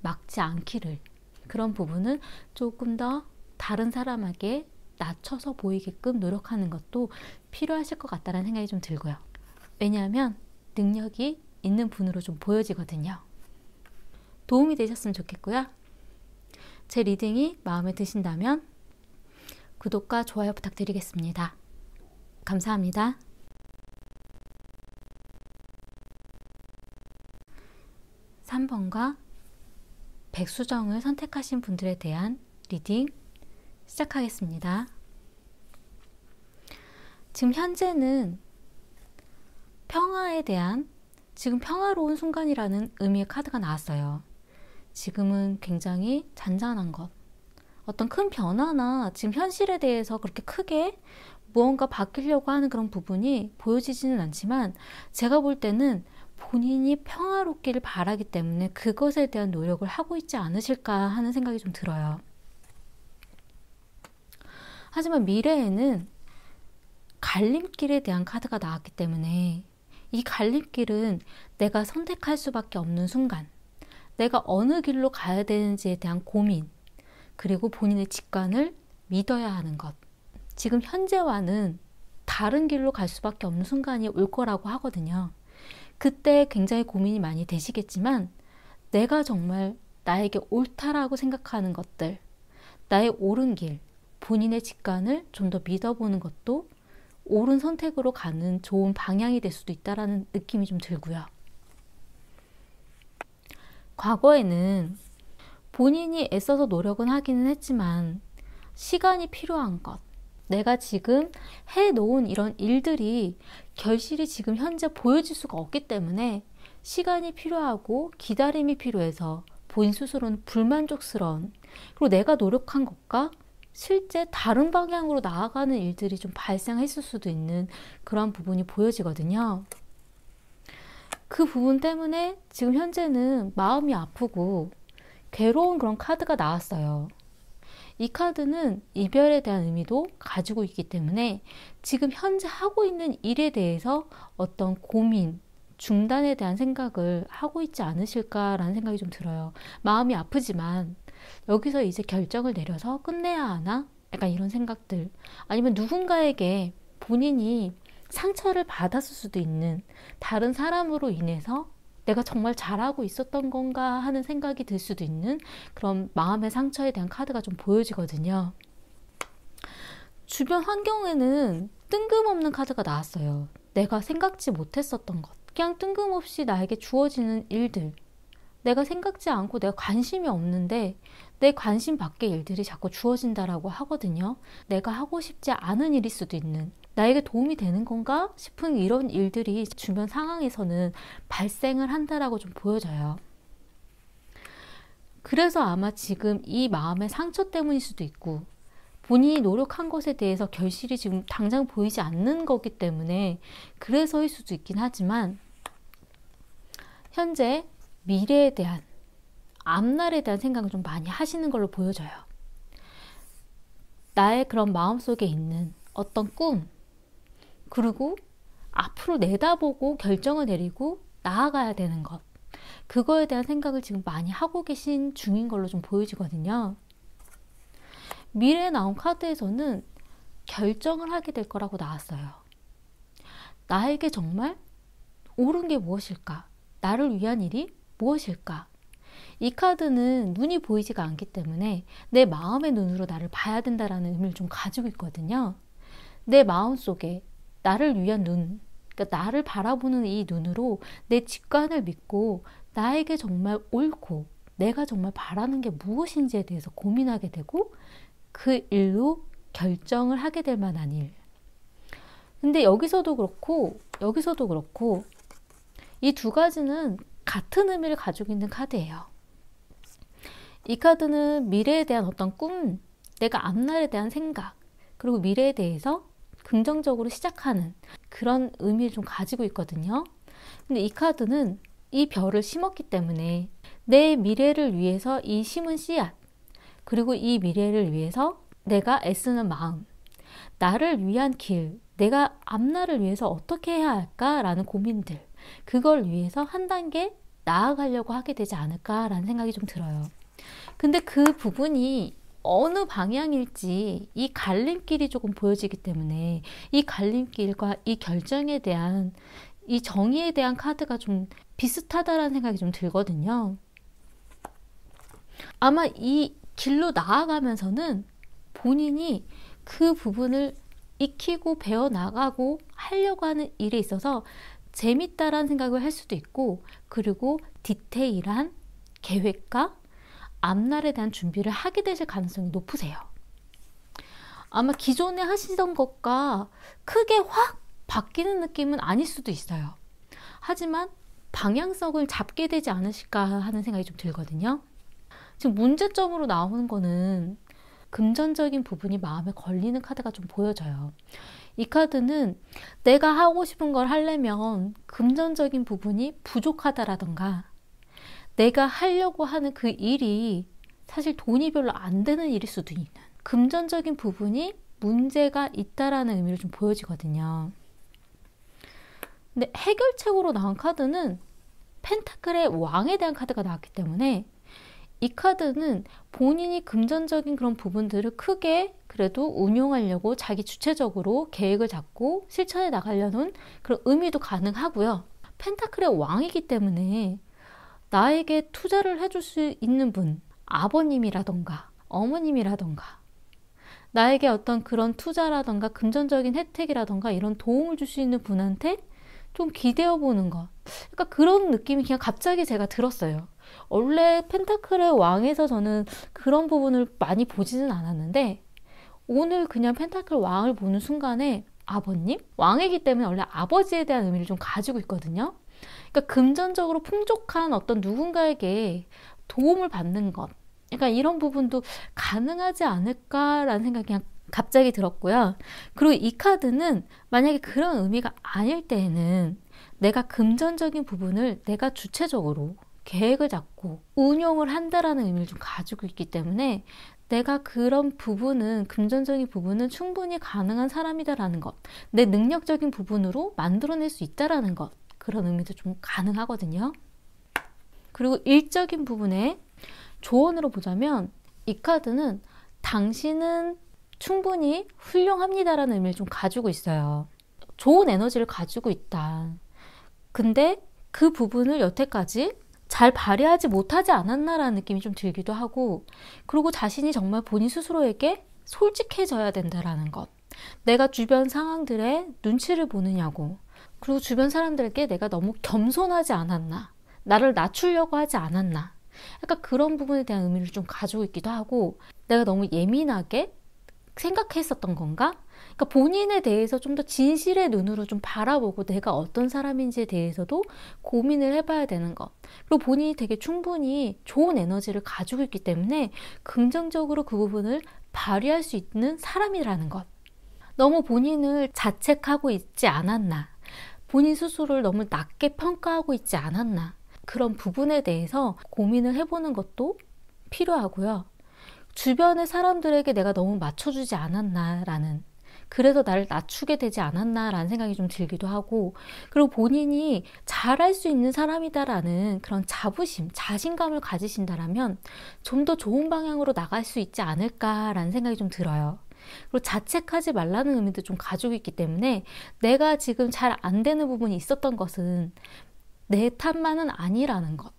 막지 않기를, 그런 부분은 조금 더 다른 사람에게 낮춰서 보이게끔 노력하는 것도 필요하실 것 같다는 생각이 좀 들고요. 왜냐하면 능력이 있는 분으로 좀 보여지거든요. 도움이 되셨으면 좋겠고요. 제 리딩이 마음에 드신다면 구독과 좋아요 부탁드리겠습니다. 감사합니다. 3번과 백수정을 선택하신 분들에 대한 리딩 시작하겠습니다. 지금 현재는 평화에 대한, 지금 평화로운 순간이라는 의미의 카드가 나왔어요. 지금은 굉장히 잔잔한 것, 어떤 큰 변화나 지금 현실에 대해서 그렇게 크게 무언가 바뀌려고 하는 그런 부분이 보여지지는 않지만 제가 볼 때는 본인이 평화롭기를 바라기 때문에 그것에 대한 노력을 하고 있지 않으실까 하는 생각이 좀 들어요. 하지만 미래에는 갈림길에 대한 카드가 나왔기 때문에 이 갈림길은 내가 선택할 수밖에 없는 순간, 내가 어느 길로 가야 되는지에 대한 고민, 그리고 본인의 직관을 믿어야 하는 것, 지금 현재와는 다른 길로 갈 수밖에 없는 순간이 올 거라고 하거든요. 그때 굉장히 고민이 많이 되시겠지만 내가 정말 나에게 옳다라고 생각하는 것들, 나의 옳은 길, 본인의 직관을 좀 더 믿어보는 것도 옳은 선택으로 가는 좋은 방향이 될 수도 있다는 느낌이 좀 들고요. 과거에는 본인이 애써서 노력은 하기는 했지만 시간이 필요한 것, 내가 지금 해놓은 이런 일들이 결실이 지금 현재 보여질 수가 없기 때문에 시간이 필요하고 기다림이 필요해서 본인 스스로는 불만족스러운, 그리고 내가 노력한 것과 실제 다른 방향으로 나아가는 일들이 좀 발생했을 수도 있는 그런 부분이 보여지거든요. 그 부분 때문에 지금 현재는 마음이 아프고 괴로운 그런 카드가 나왔어요. 이 카드는 이별에 대한 의미도 가지고 있기 때문에 지금 현재 하고 있는 일에 대해서 어떤 고민, 중단에 대한 생각을 하고 있지 않으실까라는 생각이 좀 들어요. 마음이 아프지만 여기서 이제 결정을 내려서 끝내야 하나? 약간 이런 생각들. 아니면 누군가에게 본인이 상처를 받았을 수도 있는, 다른 사람으로 인해서 내가 정말 잘하고 있었던 건가 하는 생각이 들 수도 있는 그런 마음의 상처에 대한 카드가 좀 보여지거든요. 주변 환경에는 뜬금없는 카드가 나왔어요. 내가 생각지 못했었던 것, 그냥 뜬금없이 나에게 주어지는 일들, 내가 생각지 않고 내가 관심이 없는데 내 관심 밖의 일들이 자꾸 주어진다라고 하거든요. 내가 하고 싶지 않은 일일 수도 있는, 나에게 도움이 되는 건가 싶은 이런 일들이 주변 상황에서는 발생을 한다라고 좀 보여져요. 그래서 아마 지금 이 마음의 상처 때문일 수도 있고, 본인이 노력한 것에 대해서 결실이 지금 당장 보이지 않는 거기 때문에 그래서일 수도 있긴 하지만, 현재 미래에 대한, 앞날에 대한 생각을 좀 많이 하시는 걸로 보여져요. 나의 그런 마음속에 있는 어떤 꿈, 그리고 앞으로 내다보고 결정을 내리고 나아가야 되는 것, 그거에 대한 생각을 지금 많이 하고 계신 중인 걸로 좀 보여지거든요. 미래에 나온 카드에서는 결정을 하게 될 거라고 나왔어요. 나에게 정말 옳은 게 무엇일까? 나를 위한 일이 무엇일까? 이 카드는 눈이 보이지가 않기 때문에 내 마음의 눈으로 나를 봐야 된다라는 의미를 좀 가지고 있거든요. 내 마음속에 나를 위한 눈, 그러니까 나를 바라보는 이 눈으로 내 직관을 믿고 나에게 정말 옳고 내가 정말 바라는 게 무엇인지에 대해서 고민하게 되고 그 일로 결정을 하게 될 만한 일. 근데 여기서도 그렇고 이 두 가지는 같은 의미를 가지고 있는 카드예요. 이 카드는 미래에 대한 어떤 꿈, 내가 앞날에 대한 생각, 그리고 미래에 대해서 긍정적으로 시작하는 그런 의미를 좀 가지고 있거든요. 근데 이 카드는 이 별을 심었기 때문에 내 미래를 위해서 이 심은 씨앗, 그리고 이 미래를 위해서 내가 애쓰는 마음, 나를 위한 길, 내가 앞날을 위해서 어떻게 해야 할까라는 고민들, 그걸 위해서 한 단계 나아가려고 하게 되지 않을까라는 생각이 좀 들어요. 근데 그 부분이 어느 방향일지 이 갈림길이 조금 보여지기 때문에 이 갈림길과 이 결정에 대한, 이 정의에 대한 카드가 좀 비슷하다라는 생각이 좀 들거든요. 아마 이 길로 나아가면서는 본인이 그 부분을 익히고 배워나가고 하려고 하는 일에 있어서 재밌다라는 생각을 할 수도 있고, 그리고 디테일한 계획과 앞날에 대한 준비를 하게 되실 가능성이 높으세요. 아마 기존에 하시던 것과 크게 확 바뀌는 느낌은 아닐 수도 있어요. 하지만 방향성을 잡게 되지 않으실까 하는 생각이 좀 들거든요. 지금 문제점으로 나오는 거는 금전적인 부분이 마음에 걸리는 카드가 좀 보여져요. 이 카드는 내가 하고 싶은 걸 하려면 금전적인 부분이 부족하다라던가, 내가 하려고 하는 그 일이 사실 돈이 별로 안 되는 일일 수도 있는, 금전적인 부분이 문제가 있다라는 의미로 좀 보여지거든요. 근데 해결책으로 나온 카드는 펜타클의 왕에 대한 카드가 나왔기 때문에 이 카드는 본인이 금전적인 그런 부분들을 크게 그래도 운용하려고 자기 주체적으로 계획을 잡고 실천해 나가려는 그런 의미도 가능하고요. 펜타클의 왕이기 때문에 나에게 투자를 해줄 수 있는 분, 아버님이라던가 어머님이라던가, 나에게 어떤 그런 투자라던가 금전적인 혜택이라던가 이런 도움을 줄 수 있는 분한테 좀 기대어 보는 것, 그러니까 그런 느낌이 그냥 갑자기 제가 들었어요. 원래 펜타클의 왕에서 저는 그런 부분을 많이 보지는 않았는데 오늘 그냥 펜타클 왕을 보는 순간에 아버님? 왕이기 때문에 원래 아버지에 대한 의미를 좀 가지고 있거든요. 그러니까 금전적으로 풍족한 어떤 누군가에게 도움을 받는 것, 그러니까 이런 부분도 가능하지 않을까라는 생각이 그냥 갑자기 들었고요. 그리고 이 카드는 만약에 그런 의미가 아닐 때에는 내가 금전적인 부분을 내가 주체적으로 계획을 잡고 운용을 한다라는 의미를 좀 가지고 있기 때문에 내가 그런 부분은, 금전적인 부분은 충분히 가능한 사람이다라는 것, 내 능력적인 부분으로 만들어낼 수 있다라는 것, 그런 의미도 좀 가능하거든요. 그리고 일적인 부분에 조언으로 보자면 이 카드는 당신은 충분히 훌륭합니다라는 의미를 좀 가지고 있어요. 좋은 에너지를 가지고 있다. 근데 그 부분을 여태까지 잘 발휘하지 못하지 않았나라는 느낌이 좀 들기도 하고, 그리고 자신이 정말 본인 스스로에게 솔직해져야 된다라는 것. 내가 주변 상황들의 눈치를 보느냐고, 그리고 주변 사람들에게 내가 너무 겸손하지 않았나, 나를 낮추려고 하지 않았나, 약간 그런 부분에 대한 의미를 좀 가지고 있기도 하고, 내가 너무 예민하게 생각했었던 건가? 그러니까 본인에 대해서 좀 더 진실의 눈으로 좀 바라보고 내가 어떤 사람인지에 대해서도 고민을 해봐야 되는 것. 그리고 본인이 되게 충분히 좋은 에너지를 가지고 있기 때문에 긍정적으로 그 부분을 발휘할 수 있는 사람이라는 것. 너무 본인을 자책하고 있지 않았나? 본인 스스로를 너무 낮게 평가하고 있지 않았나? 그런 부분에 대해서 고민을 해보는 것도 필요하고요. 주변의 사람들에게 내가 너무 맞춰주지 않았나라는, 그래서 나를 낮추게 되지 않았나라는 생각이 좀 들기도 하고, 그리고 본인이 잘할 수 있는 사람이다라는 그런 자부심, 자신감을 가지신다라면 좀 더 좋은 방향으로 나갈 수 있지 않을까라는 생각이 좀 들어요. 그리고 자책하지 말라는 의미도 좀 가지고 있기 때문에 내가 지금 잘 안 되는 부분이 있었던 것은 내 탓만은 아니라는 것.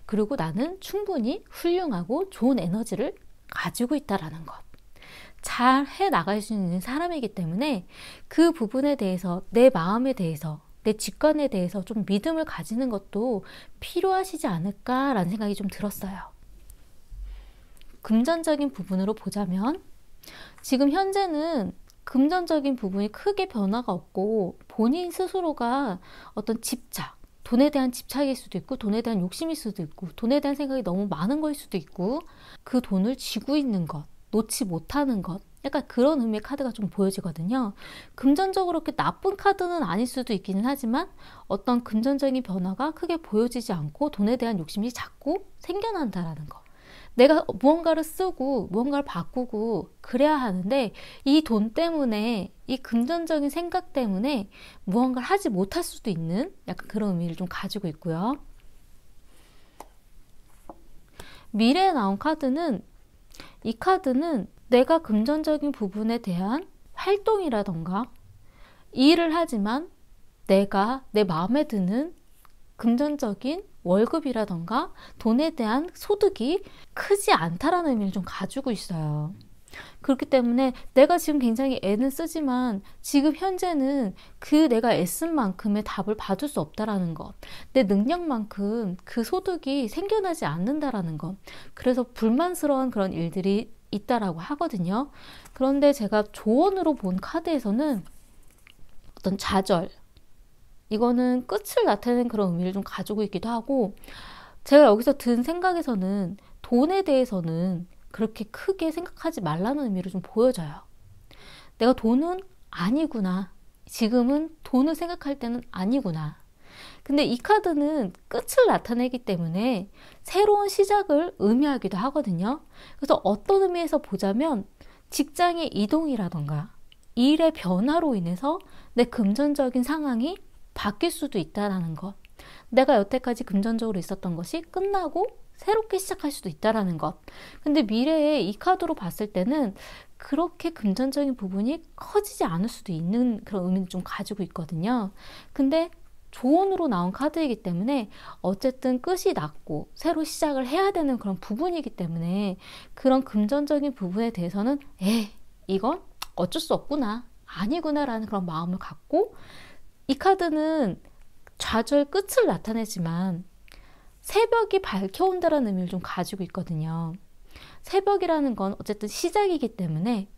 그리고 나는 충분히 훌륭하고 좋은 에너지를 가지고 있다라는 것. 잘 해 나갈 수 있는 사람이기 때문에 그 부분에 대해서, 내 마음에 대해서, 내 직관에 대해서 좀 믿음을 가지는 것도 필요하시지 않을까라는 생각이 좀 들었어요. 금전적인 부분으로 보자면 지금 현재는 금전적인 부분이 크게 변화가 없고 본인 스스로가 어떤 집착, 돈에 대한 집착일 수도 있고 돈에 대한 욕심일 수도 있고 돈에 대한 생각이 너무 많은 거일 수도 있고 그 돈을 쥐고 있는 것, 놓지 못하는 것, 약간 그런 의미의 카드가 좀 보여지거든요. 금전적으로 그렇게 나쁜 카드는 아닐 수도 있기는 하지만 어떤 금전적인 변화가 크게 보여지지 않고 돈에 대한 욕심이 자꾸 생겨난다라는 거. 내가 무언가를 쓰고 무언가를 바꾸고 그래야 하는데 이 돈 때문에, 이 금전적인 생각 때문에 무언가를 하지 못할 수도 있는 약간 그런 의미를 좀 가지고 있고요. 미래에 나온 카드는, 이 카드는 내가 금전적인 부분에 대한 활동이라던가 일을 하지만 내가 내 마음에 드는 금전적인 월급이라던가 돈에 대한 소득이 크지 않다라는 의미를 좀 가지고 있어요. 그렇기 때문에 내가 지금 굉장히 애는 쓰지만 지금 현재는 그 내가 애쓴 만큼의 답을 받을 수 없다라는 것, 내 능력만큼 그 소득이 생겨나지 않는다라는 것, 그래서 불만스러운 그런 일들이 있다라고 하거든요. 그런데 제가 조언으로 본 카드에서는 어떤 좌절, 이거는 끝을 나타내는 그런 의미를 좀 가지고 있기도 하고, 제가 여기서 든 생각에서는 돈에 대해서는 그렇게 크게 생각하지 말라는 의미로 좀 보여져요. 내가 돈은 아니구나. 지금은 돈을 생각할 때는 아니구나. 근데 이 카드는 끝을 나타내기 때문에 새로운 시작을 의미하기도 하거든요. 그래서 어떤 의미에서 보자면 직장의 이동이라던가 일의 변화로 인해서 내 금전적인 상황이 바뀔 수도 있다는 것. 내가 여태까지 금전적으로 있었던 것이 끝나고 새롭게 시작할 수도 있다는 것. 근데 미래에 이 카드로 봤을 때는 그렇게 금전적인 부분이 커지지 않을 수도 있는 그런 의미를 좀 가지고 있거든요. 근데 조언으로 나온 카드이기 때문에 어쨌든 끝이 났고 새로 시작을 해야 되는 그런 부분이기 때문에 그런 금전적인 부분에 대해서는 이건 어쩔 수 없구나, 아니구나 라는 그런 마음을 갖고, 이 카드는 좌절 끝을 나타내지만 새벽이 밝혀온다라는 의미를 좀 가지고 있거든요. 새벽이라는 건 어쨌든 시작이기 때문에,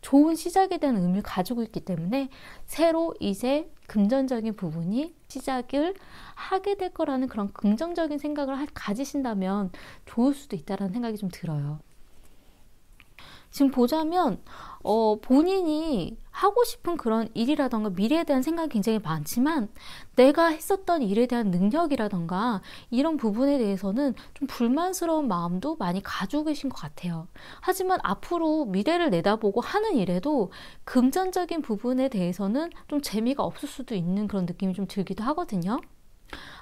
좋은 시작에 대한 의미를 가지고 있기 때문에 새로 이제 금전적인 부분이 시작을 하게 될 거라는 그런 긍정적인 생각을 가지신다면 좋을 수도 있다는 생각이 좀 들어요. 지금 보자면 본인이 하고 싶은 그런 일이라던가 미래에 대한 생각이 굉장히 많지만 내가 했었던 일에 대한 능력이라던가 이런 부분에 대해서는 좀 불만스러운 마음도 많이 가지고 계신 것 같아요. 하지만 앞으로 미래를 내다보고 하는 일에도 금전적인 부분에 대해서는 좀 재미가 없을 수도 있는 그런 느낌이 좀 들기도 하거든요.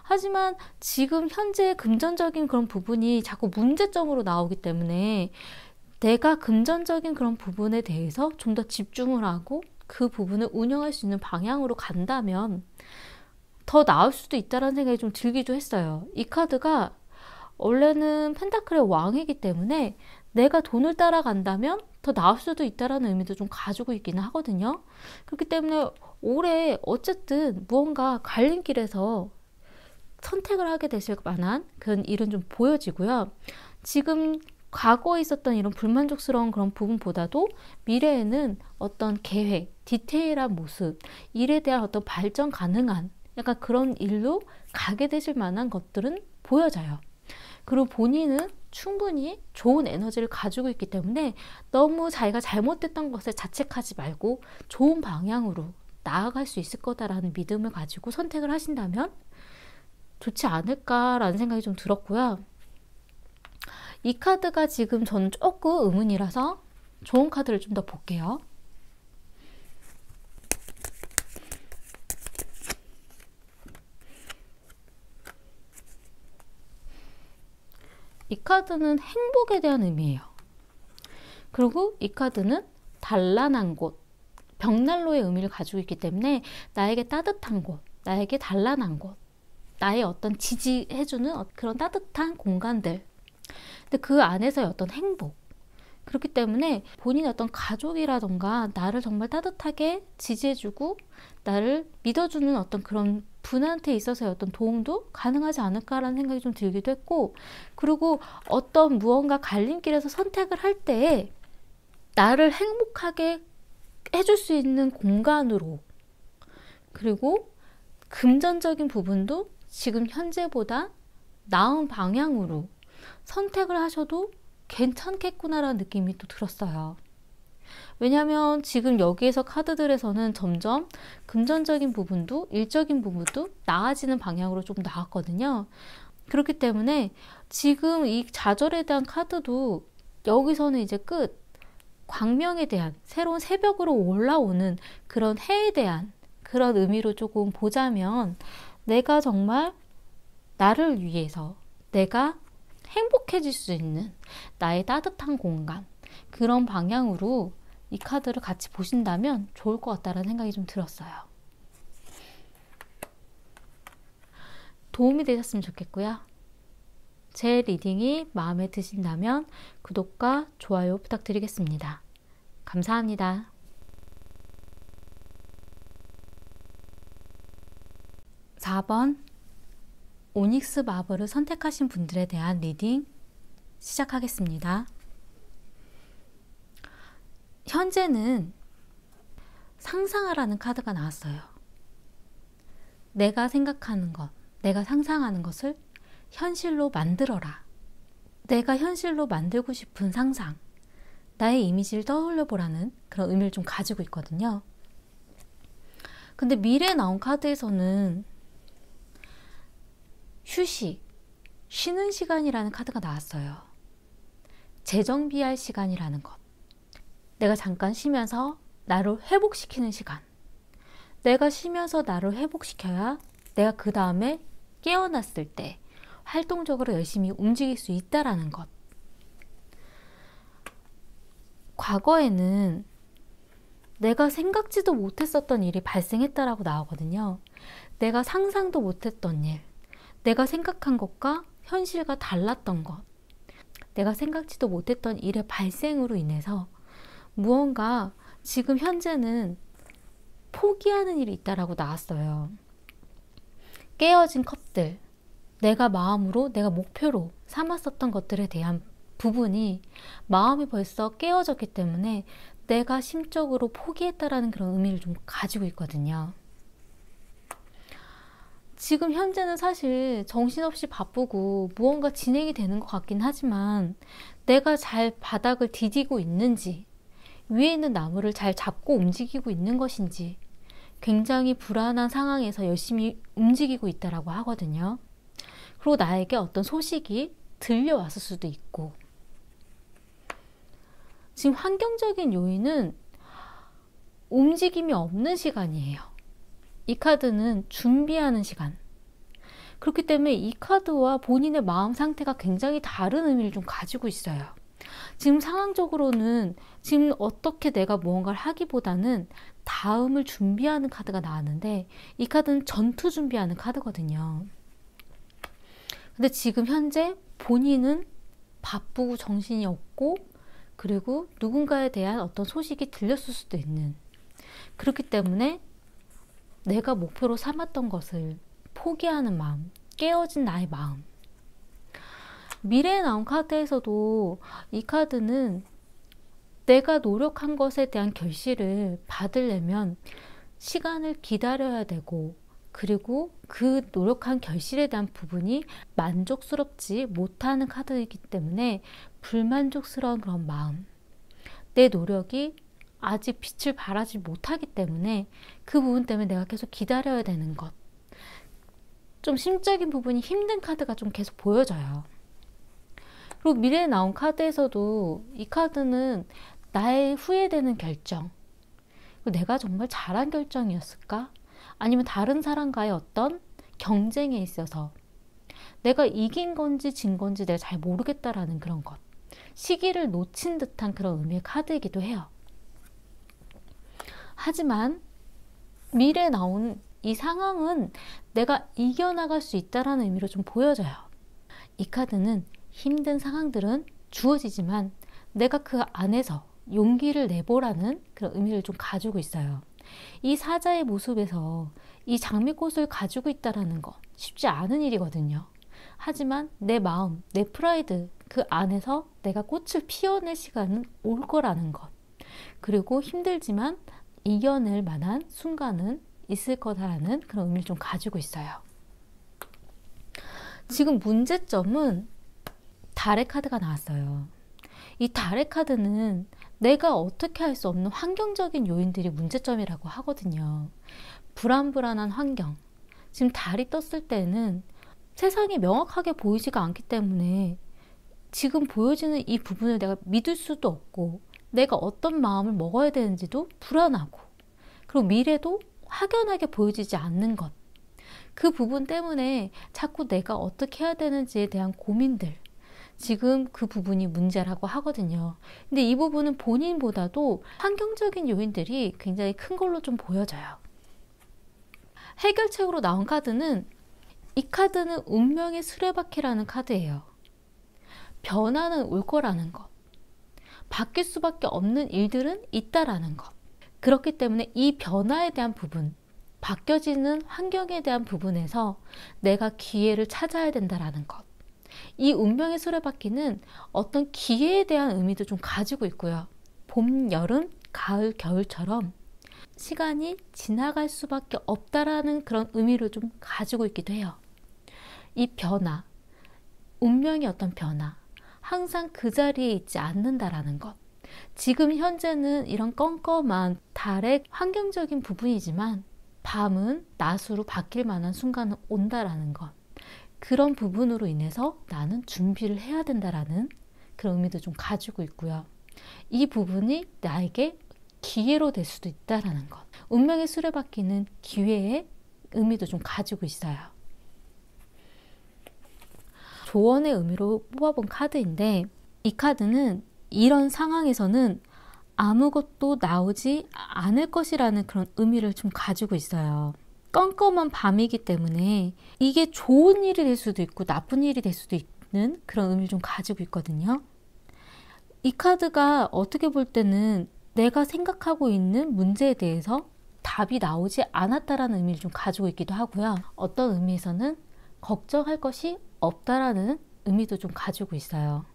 하지만 지금 현재 금전적인 그런 부분이 자꾸 문제점으로 나오기 때문에 내가 금전적인 그런 부분에 대해서 좀 더 집중을 하고 그 부분을 운영할 수 있는 방향으로 간다면 더 나을 수도 있다는 생각이 좀 들기도 했어요. 이 카드가 원래는 펜타클의 왕이기 때문에 내가 돈을 따라간다면 더 나을 수도 있다라는 의미도 좀 가지고 있기는 하거든요. 그렇기 때문에 올해 어쨌든 무언가 갈림길에서 선택을 하게 되실 만한 그런 일은 좀 보여지고요. 지금 과거에 있었던 이런 불만족스러운 그런 부분보다도 미래에는 어떤 계획, 디테일한 모습, 일에 대한 어떤 발전 가능한 약간 그런 일로 가게 되실 만한 것들은 보여져요. 그리고 본인은 충분히 좋은 에너지를 가지고 있기 때문에 너무 자기가 잘못됐던 것에 자책하지 말고 좋은 방향으로 나아갈 수 있을 거다라는 믿음을 가지고 선택을 하신다면 좋지 않을까라는 생각이 좀 들었고요. 이 카드가 지금 저는 조금 의문이라서 좋은 카드를 좀 더 볼게요. 이 카드는 행복에 대한 의미예요. 그리고 이 카드는 단란한 곳, 벽난로의 의미를 가지고 있기 때문에 나에게 따뜻한 곳, 나에게 단란한 곳, 나의 어떤 지지해주는 그런 따뜻한 공간들, 근데 그 안에서의 어떤 행복, 그렇기 때문에 본인의 어떤 가족이라던가 나를 정말 따뜻하게 지지해주고 나를 믿어주는 어떤 그런 분한테 있어서의 어떤 도움도 가능하지 않을까라는 생각이 좀 들기도 했고, 그리고 어떤 무언가 갈림길에서 선택을 할 때에 나를 행복하게 해줄 수 있는 공간으로, 그리고 금전적인 부분도 지금 현재보다 나은 방향으로 선택을 하셔도 괜찮겠구나라는 느낌이 또 들었어요. 왜냐하면 지금 여기에서 카드들에서는 점점 금전적인 부분도 일적인 부분도 나아지는 방향으로 좀 나왔거든요. 그렇기 때문에 지금 이 좌절에 대한 카드도 여기서는 이제 끝, 광명에 대한 새로운 새벽으로 올라오는 그런 해에 대한 그런 의미로 조금 보자면 내가 정말 나를 위해서 내가 행복해질 수 있는 나의 따뜻한 공간, 그런 방향으로 이 카드를 같이 보신다면 좋을 것 같다는 생각이 좀 들었어요. 도움이 되셨으면 좋겠고요. 제 리딩이 마음에 드신다면 구독과 좋아요 부탁드리겠습니다. 감사합니다. 4번 오닉스 마블을 선택하신 분들에 대한 리딩 시작하겠습니다. 현재는 상상하라는 카드가 나왔어요. 내가 생각하는 것, 내가 상상하는 것을 현실로 만들어라. 내가 현실로 만들고 싶은 상상, 나의 이미지를 떠올려 보라는 그런 의미를 좀 가지고 있거든요. 근데 미래에 나온 카드에서는 휴식, 쉬는 시간이라는 카드가 나왔어요. 재정비할 시간이라는 것. 내가 잠깐 쉬면서 나를 회복시키는 시간. 내가 쉬면서 나를 회복시켜야 내가 그 다음에 깨어났을 때 활동적으로 열심히 움직일 수 있다라는 것. 과거에는 내가 생각지도 못했었던 일이 발생했다라고 나오거든요. 내가 상상도 못했던 일, 내가 생각한 것과 현실과 달랐던 것, 내가 생각지도 못했던 일의 발생으로 인해서 무언가 지금 현재는 포기하는 일이 있다라고 나왔어요. 깨어진 컵들, 내가 마음으로, 내가 목표로 삼았었던 것들에 대한 부분이 마음이 벌써 깨어졌기 때문에 내가 심적으로 포기했다라는 그런 의미를 좀 가지고 있거든요. 지금 현재는 사실 정신없이 바쁘고 무언가 진행이 되는 것 같긴 하지만 내가 잘 바닥을 디디고 있는지, 위에 있는 나무를 잘 잡고 움직이고 있는 것인지 굉장히 불안한 상황에서 열심히 움직이고 있다라고 하거든요. 그리고 나에게 어떤 소식이 들려왔을 수도 있고, 지금 환경적인 요인은 움직임이 없는 시간이에요. 이 카드는 준비하는 시간. 그렇기 때문에 이 카드와 본인의 마음 상태가 굉장히 다른 의미를 좀 가지고 있어요. 지금 상황적으로는 지금 어떻게 내가 무언가를 하기보다는 다음을 준비하는 카드가 나왔는데 이 카드는 전투 준비하는 카드거든요. 근데 지금 현재 본인은 바쁘고 정신이 없고, 그리고 누군가에 대한 어떤 소식이 들렸을 수도 있는, 그렇기 때문에 내가 목표로 삼았던 것을 포기하는 마음, 깨어진 나의 마음. 미래에 나온 카드에서도 이 카드는 내가 노력한 것에 대한 결실을 받으려면 시간을 기다려야 되고, 그리고 그 노력한 결실에 대한 부분이 만족스럽지 못하는 카드이기 때문에 불만족스러운 그런 마음, 내 노력이 아직 빛을 발하지 못하기 때문에 그 부분 때문에 내가 계속 기다려야 되는 것, 좀 심적인 부분이 힘든 카드가 좀 계속 보여져요. 그리고 미래에 나온 카드에서도 이 카드는 나의 후회되는 결정, 내가 정말 잘한 결정이었을까? 아니면 다른 사람과의 어떤 경쟁에 있어서 내가 이긴 건지 진 건지 내가 잘 모르겠다라는 그런 것, 시기를 놓친 듯한 그런 의미의 카드이기도 해요. 하지만 미래에 나온 이 상황은 내가 이겨나갈 수 있다는 의미로 좀 보여져요. 이 카드는 힘든 상황들은 주어지지만 내가 그 안에서 용기를 내보라는 그런 의미를 좀 가지고 있어요. 이 사자의 모습에서 이 장미꽃을 가지고 있다는 거 쉽지 않은 일이거든요. 하지만 내 마음, 내 프라이드, 그 안에서 내가 꽃을 피워낼 시간은 올 거라는 것, 그리고 힘들지만 이겨낼 만한 순간은 있을 거다라는 그런 의미를 좀 가지고 있어요. 지금 문제점은 달의 카드가 나왔어요. 이 달의 카드는 내가 어떻게 할 수 없는 환경적인 요인들이 문제점이라고 하거든요. 불안불안한 환경. 지금 달이 떴을 때는 세상이 명확하게 보이지가 않기 때문에 지금 보여지는 이 부분을 내가 믿을 수도 없고, 내가 어떤 마음을 먹어야 되는지도 불안하고, 그리고 미래도 확연하게 보여지지 않는 것, 그 부분 때문에 자꾸 내가 어떻게 해야 되는지에 대한 고민들, 지금 그 부분이 문제라고 하거든요. 근데 이 부분은 본인보다도 환경적인 요인들이 굉장히 큰 걸로 좀 보여져요. 해결책으로 나온 카드는, 이 카드는 운명의 수레바퀴라는 카드예요. 변화는 올 거라는 것, 바뀔 수밖에 없는 일들은 있다라는 것, 그렇기 때문에 이 변화에 대한 부분, 바뀌어지는 환경에 대한 부분에서 내가 기회를 찾아야 된다라는 것, 이 운명의 수레바퀴는 어떤 기회에 대한 의미도 좀 가지고 있고요. 봄, 여름, 가을, 겨울처럼 시간이 지나갈 수밖에 없다라는 그런 의미를 좀 가지고 있기도 해요. 이 변화, 운명의 어떤 변화, 항상 그 자리에 있지 않는다라는 것, 지금 현재는 이런 껌껌한 달의 환경적인 부분이지만 밤은 낮으로 바뀔 만한 순간은 온다라는 것, 그런 부분으로 인해서 나는 준비를 해야 된다라는 그런 의미도 좀 가지고 있고요. 이 부분이 나에게 기회로 될 수도 있다라는 것, 운명의 수레바퀴는 기회의 의미도 좀 가지고 있어요. 조언의 의미로 뽑아본 카드인데, 이 카드는 이런 상황에서는 아무것도 나오지 않을 것이라는 그런 의미를 좀 가지고 있어요. 껌껌한 밤이기 때문에 이게 좋은 일이 될 수도 있고 나쁜 일이 될 수도 있는 그런 의미를 좀 가지고 있거든요. 이 카드가 어떻게 볼 때는 내가 생각하고 있는 문제에 대해서 답이 나오지 않았다라는 의미를 좀 가지고 있기도 하고요. 어떤 의미에서는 걱정할 것이 없다라는 의미도 좀 가지고 있어요.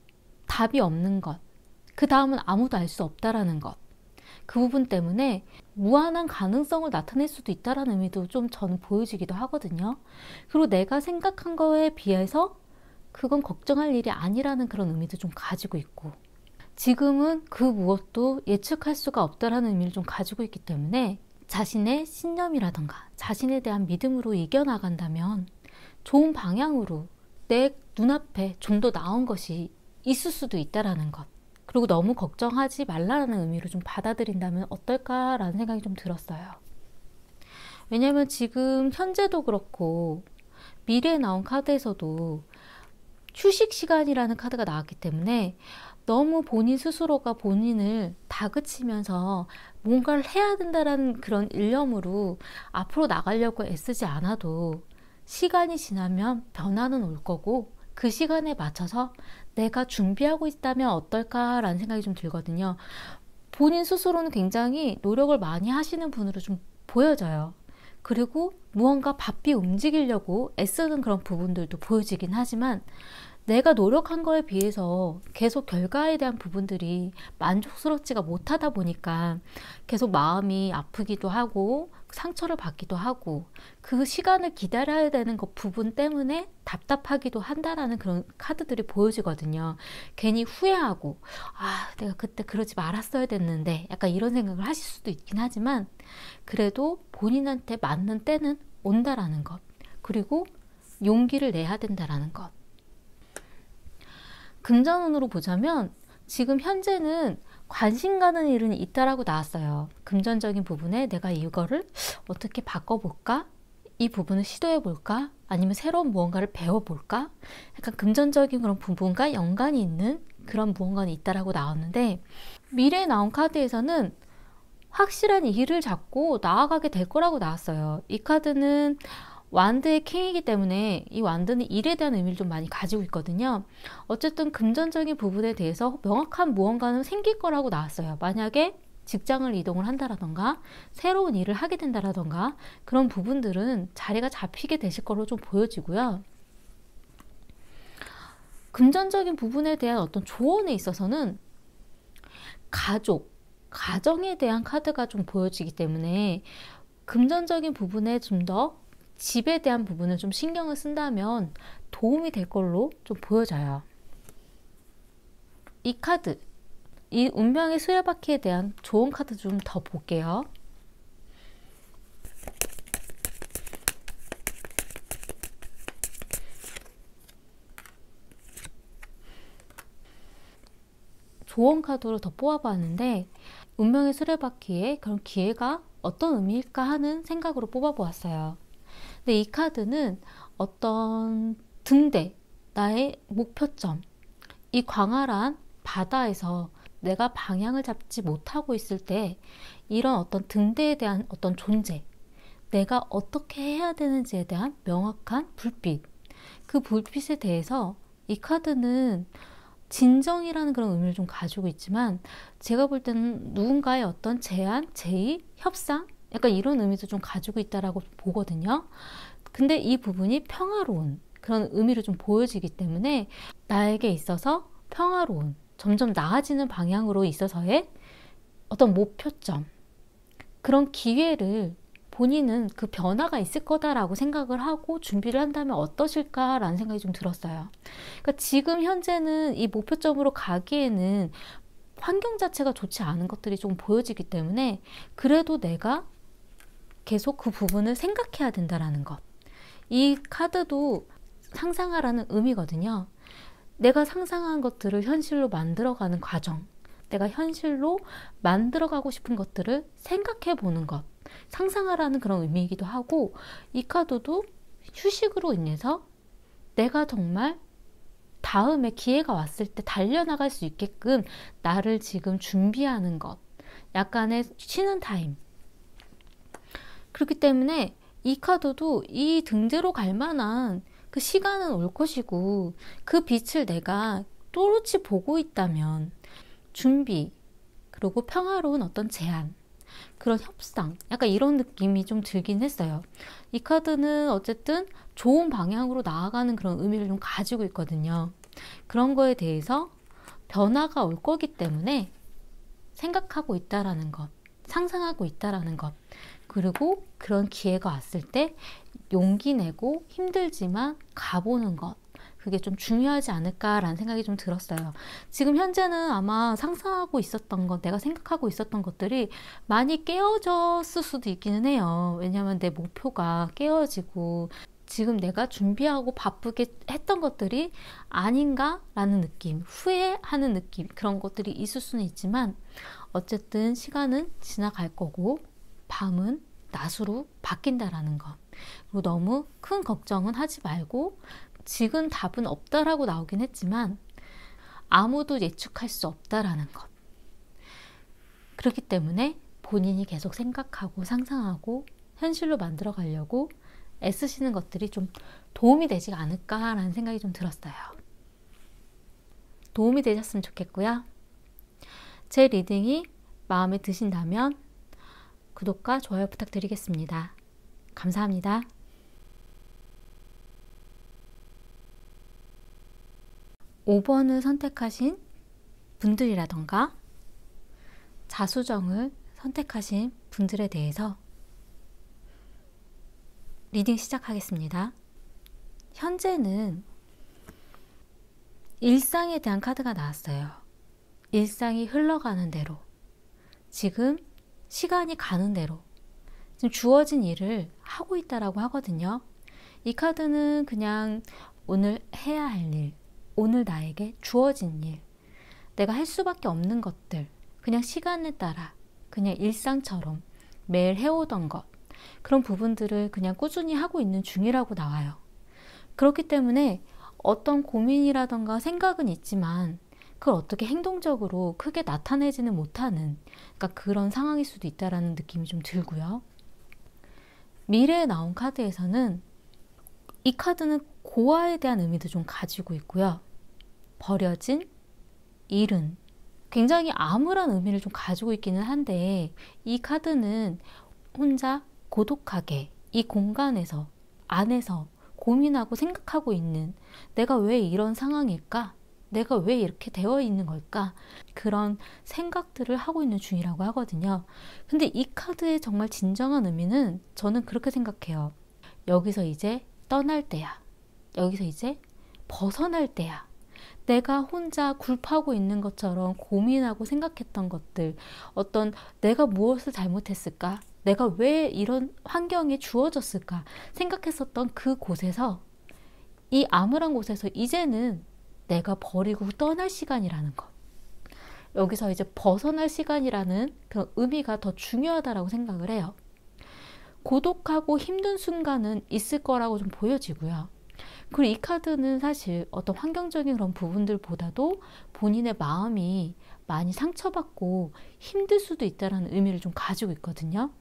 답이 없는 것, 그 다음은 아무도 알 수 없다라는 것, 그 부분 때문에 무한한 가능성을 나타낼 수도 있다는 의미도 좀 저는 보여지기도 하거든요. 그리고 내가 생각한 거에 비해서 그건 걱정할 일이 아니라는 그런 의미도 좀 가지고 있고, 지금은 그 무엇도 예측할 수가 없다는 의미를 좀 가지고 있기 때문에 자신의 신념이라던가 자신에 대한 믿음으로 이겨나간다면 좋은 방향으로 내 눈앞에 좀 더 나은 것이 있을 수도 있다는 것, 그리고 너무 걱정하지 말라는 의미로 좀 받아들인다면 어떨까라는 생각이 좀 들었어요. 왜냐면 지금 현재도 그렇고 미래에 나온 카드에서도 휴식 시간이라는 카드가 나왔기 때문에 너무 본인 스스로가 본인을 다그치면서 뭔가를 해야 된다는 그런 일념으로 앞으로 나가려고 애쓰지 않아도 시간이 지나면 변화는 올 거고 그 시간에 맞춰서 내가 준비하고 있다면 어떨까라는 생각이 좀 들거든요. 본인 스스로는 굉장히 노력을 많이 하시는 분으로 좀 보여져요. 그리고 무언가 바삐 움직이려고 애쓰는 그런 부분들도 보여지긴 하지만 내가 노력한 거에 비해서 계속 결과에 대한 부분들이 만족스럽지가 못하다 보니까 계속 마음이 아프기도 하고 상처를 받기도 하고 그 시간을 기다려야 되는 그 부분 때문에 답답하기도 한다라는 그런 카드들이 보여지거든요. 괜히 후회하고 내가 그때 그러지 말았어야 됐는데 약간 이런 생각을 하실 수도 있긴 하지만 그래도 본인한테 맞는 때는 온다라는 것, 그리고 용기를 내야 된다라는 것. 금전운으로 보자면 지금 현재는 관심 가는 일은 있다라고 나왔어요. 금전적인 부분에 내가 이거를 어떻게 바꿔볼까? 이 부분을 시도해볼까? 아니면 새로운 무언가를 배워볼까? 약간 금전적인 그런 부분과 연관이 있는 그런 무언가는 있다라고 나왔는데, 미래에 나온 카드에서는 확실한 일을 잡고 나아가게 될 거라고 나왔어요. 이 카드는 완드의 킹이기 때문에 이 완드는 일에 대한 의미를 좀 많이 가지고 있거든요. 어쨌든 금전적인 부분에 대해서 명확한 무언가는 생길 거라고 나왔어요. 만약에 직장을 이동을 한다라던가 새로운 일을 하게 된다라던가 그런 부분들은 자리가 잡히게 되실 거로 좀 보여지고요. 금전적인 부분에 대한 어떤 조언에 있어서는 가정에 대한 카드가 좀 보여지기 때문에 금전적인 부분에 좀 더 집에 대한 부분을 좀 신경을 쓴다면 도움이 될 걸로 좀 보여져요. 이 카드, 이 운명의 수레바퀴에 대한 좋은 카드 좀 더 볼게요. 좋은 카드로 더 뽑아봤는데 운명의 수레바퀴에 그런 기회가 어떤 의미일까 하는 생각으로 뽑아보았어요. 근데 이 카드는 어떤 등대, 나의 목표점, 이 광활한 바다에서 내가 방향을 잡지 못하고 있을 때 이런 어떤 등대에 대한 어떤 존재, 내가 어떻게 해야 되는지에 대한 명확한 불빛, 그 불빛에 대해서 이 카드는 진정이라는 그런 의미를 좀 가지고 있지만 제가 볼 때는 누군가의 어떤 제안, 제의, 협상 약간 이런 의미도 좀 가지고 있다라고 보거든요. 근데 이 부분이 평화로운 그런 의미를 좀 보여지기 때문에 나에게 있어서 평화로운, 점점 나아지는 방향으로 있어서의 어떤 목표점, 그런 기회를 본인은 그 변화가 있을 거다라고 생각을 하고 준비를 한다면 어떠실까라는 생각이 좀 들었어요. 그러니까 지금 현재는 이 목표점으로 가기에는 환경 자체가 좋지 않은 것들이 좀 보여지기 때문에 그래도 내가 계속 그 부분을 생각해야 된다라는 것. 이 카드도 상상하라는 의미거든요. 내가 상상한 것들을 현실로 만들어가는 과정, 내가 현실로 만들어가고 싶은 것들을 생각해 보는 것, 상상하라는 그런 의미이기도 하고, 이 카드도 휴식으로 인해서 내가 정말 다음에 기회가 왔을 때 달려나갈 수 있게끔 나를 지금 준비하는 것, 약간의 쉬는 타임. 그렇기 때문에 이 카드도 이 등대로 갈 만한 그 시간은 올 것이고 그 빛을 내가 또렷이 보고 있다면 준비, 그리고 평화로운 어떤 제안, 그런 협상, 약간 이런 느낌이 좀 들긴 했어요. 이 카드는 어쨌든 좋은 방향으로 나아가는 그런 의미를 좀 가지고 있거든요. 그런 거에 대해서 변화가 올 거기 때문에 생각하고 있다라는 것, 상상하고 있다라는 것, 그리고 그런 기회가 왔을 때 용기 내고 힘들지만 가보는 것, 그게 좀 중요하지 않을까라는 생각이 좀 들었어요. 지금 현재는 아마 상상하고 있었던 것, 내가 생각하고 있었던 것들이 많이 깨어졌을 수도 있기는 해요. 왜냐하면 내 목표가 깨어지고 지금 내가 준비하고 바쁘게 했던 것들이 아닌가라는 느낌, 후회하는 느낌, 그런 것들이 있을 수는 있지만 어쨌든 시간은 지나갈 거고 밤은 낮으로 바뀐다라는 것. 그리고 너무 큰 걱정은 하지 말고 지금 답은 없다라고 나오긴 했지만 아무도 예측할 수 없다라는 것. 그렇기 때문에 본인이 계속 생각하고 상상하고 현실로 만들어 가려고 애쓰시는 것들이 좀 도움이 되지 않을까라는 생각이 좀 들었어요. 도움이 되셨으면 좋겠고요. 제 리딩이 마음에 드신다면 구독과 좋아요 부탁드리겠습니다. 감사합니다. 5번을 선택하신 분들이라던가 자수정을 선택하신 분들에 대해서 리딩 시작하겠습니다. 현재는 일상에 대한 카드가 나왔어요. 일상이 흘러가는 대로, 지금 시간이 가는 대로 지금 주어진 일을 하고 있다라고 하거든요. 이 카드는 그냥 오늘 해야 할 일, 오늘 나에게 주어진 일, 내가 할 수밖에 없는 것들, 그냥 시간에 따라 그냥 일상처럼 매일 해오던 것, 그런 부분들을 그냥 꾸준히 하고 있는 중이라고 나와요. 그렇기 때문에 어떤 고민이라던가 생각은 있지만 그걸 어떻게 행동적으로 크게 나타내지는 못하는, 그러니까 그런 상황일 수도 있다라는 느낌이 좀 들고요. 미래에 나온 카드에서는 이 카드는 고아에 대한 의미도 좀 가지고 있고요. 버려진, 잃은, 굉장히 암울한 의미를 좀 가지고 있기는 한데, 이 카드는 혼자 고독하게 이 공간에서, 안에서 고민하고 생각하고 있는, 내가 왜 이런 상황일까? 내가 왜 이렇게 되어 있는 걸까? 그런 생각들을 하고 있는 중이라고 하거든요. 근데 이 카드의 정말 진정한 의미는 저는 그렇게 생각해요. 여기서 이제 떠날 때야. 여기서 이제 벗어날 때야. 내가 혼자 굴파하고 있는 것처럼 고민하고 생각했던 것들, 어떤 내가 무엇을 잘못했을까? 내가 왜 이런 환경에 주어졌을까? 생각했었던 그 곳에서, 이 암울한 곳에서 이제는 내가 버리고 떠날 시간이라는 것. 여기서 이제 벗어날 시간이라는 그 의미가 더 중요하다고 생각을 해요. 고독하고 힘든 순간은 있을 거라고 좀 보여지고요. 그리고 이 카드는 사실 어떤 환경적인 그런 부분들보다도 본인의 마음이 많이 상처받고 힘들 수도 있다는 의미를 좀 가지고 있거든요.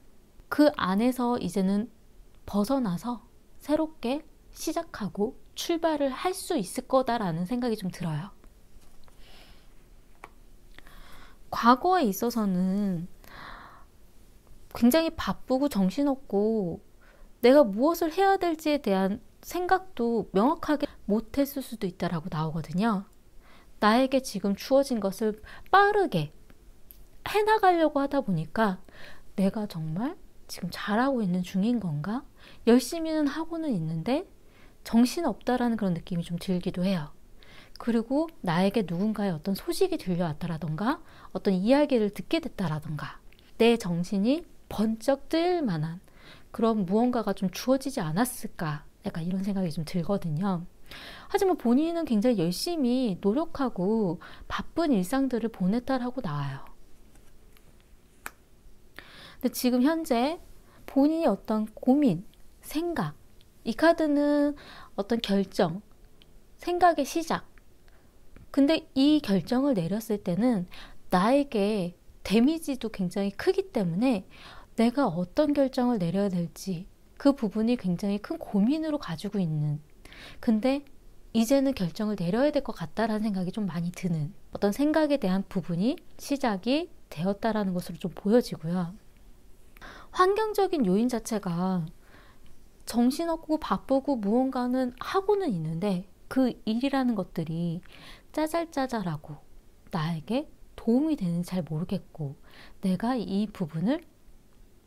그 안에서 이제는 벗어나서 새롭게 시작하고 출발을 할 수 있을 거다라는 생각이 좀 들어요. 과거에 있어서는 굉장히 바쁘고 정신없고 내가 무엇을 해야 될지에 대한 생각도 명확하게 못했을 수도 있다라고 나오거든요. 나에게 지금 주어진 것을 빠르게 해나가려고 하다 보니까 내가 정말 지금 잘하고 있는 중인 건가? 열심히는 하고는 있는데 정신없다라는 그런 느낌이 좀 들기도 해요. 그리고 나에게 누군가의 어떤 소식이 들려왔다라던가 어떤 이야기를 듣게 됐다라던가 내 정신이 번쩍 뜰 만한 그런 무언가가 좀 주어지지 않았을까? 약간 이런 생각이 좀 들거든요. 하지만 본인은 굉장히 열심히 노력하고 바쁜 일상들을 보냈다라고 나와요. 근데 지금 현재 본인이 어떤 고민, 생각, 이 카드는 어떤 결정, 생각의 시작. 근데 이 결정을 내렸을 때는 나에게 데미지도 굉장히 크기 때문에 내가 어떤 결정을 내려야 될지 그 부분이 굉장히 큰 고민으로 가지고 있는, 근데 이제는 결정을 내려야 될 것 같다라는 생각이 좀 많이 드는 어떤 생각에 대한 부분이 시작이 되었다라는 것으로 좀 보여지고요. 환경적인 요인 자체가 정신없고 바쁘고 무언가는 하고는 있는데 그 일이라는 것들이 짜잘짜잘하고 나에게 도움이 되는지 잘 모르겠고 내가 이 부분을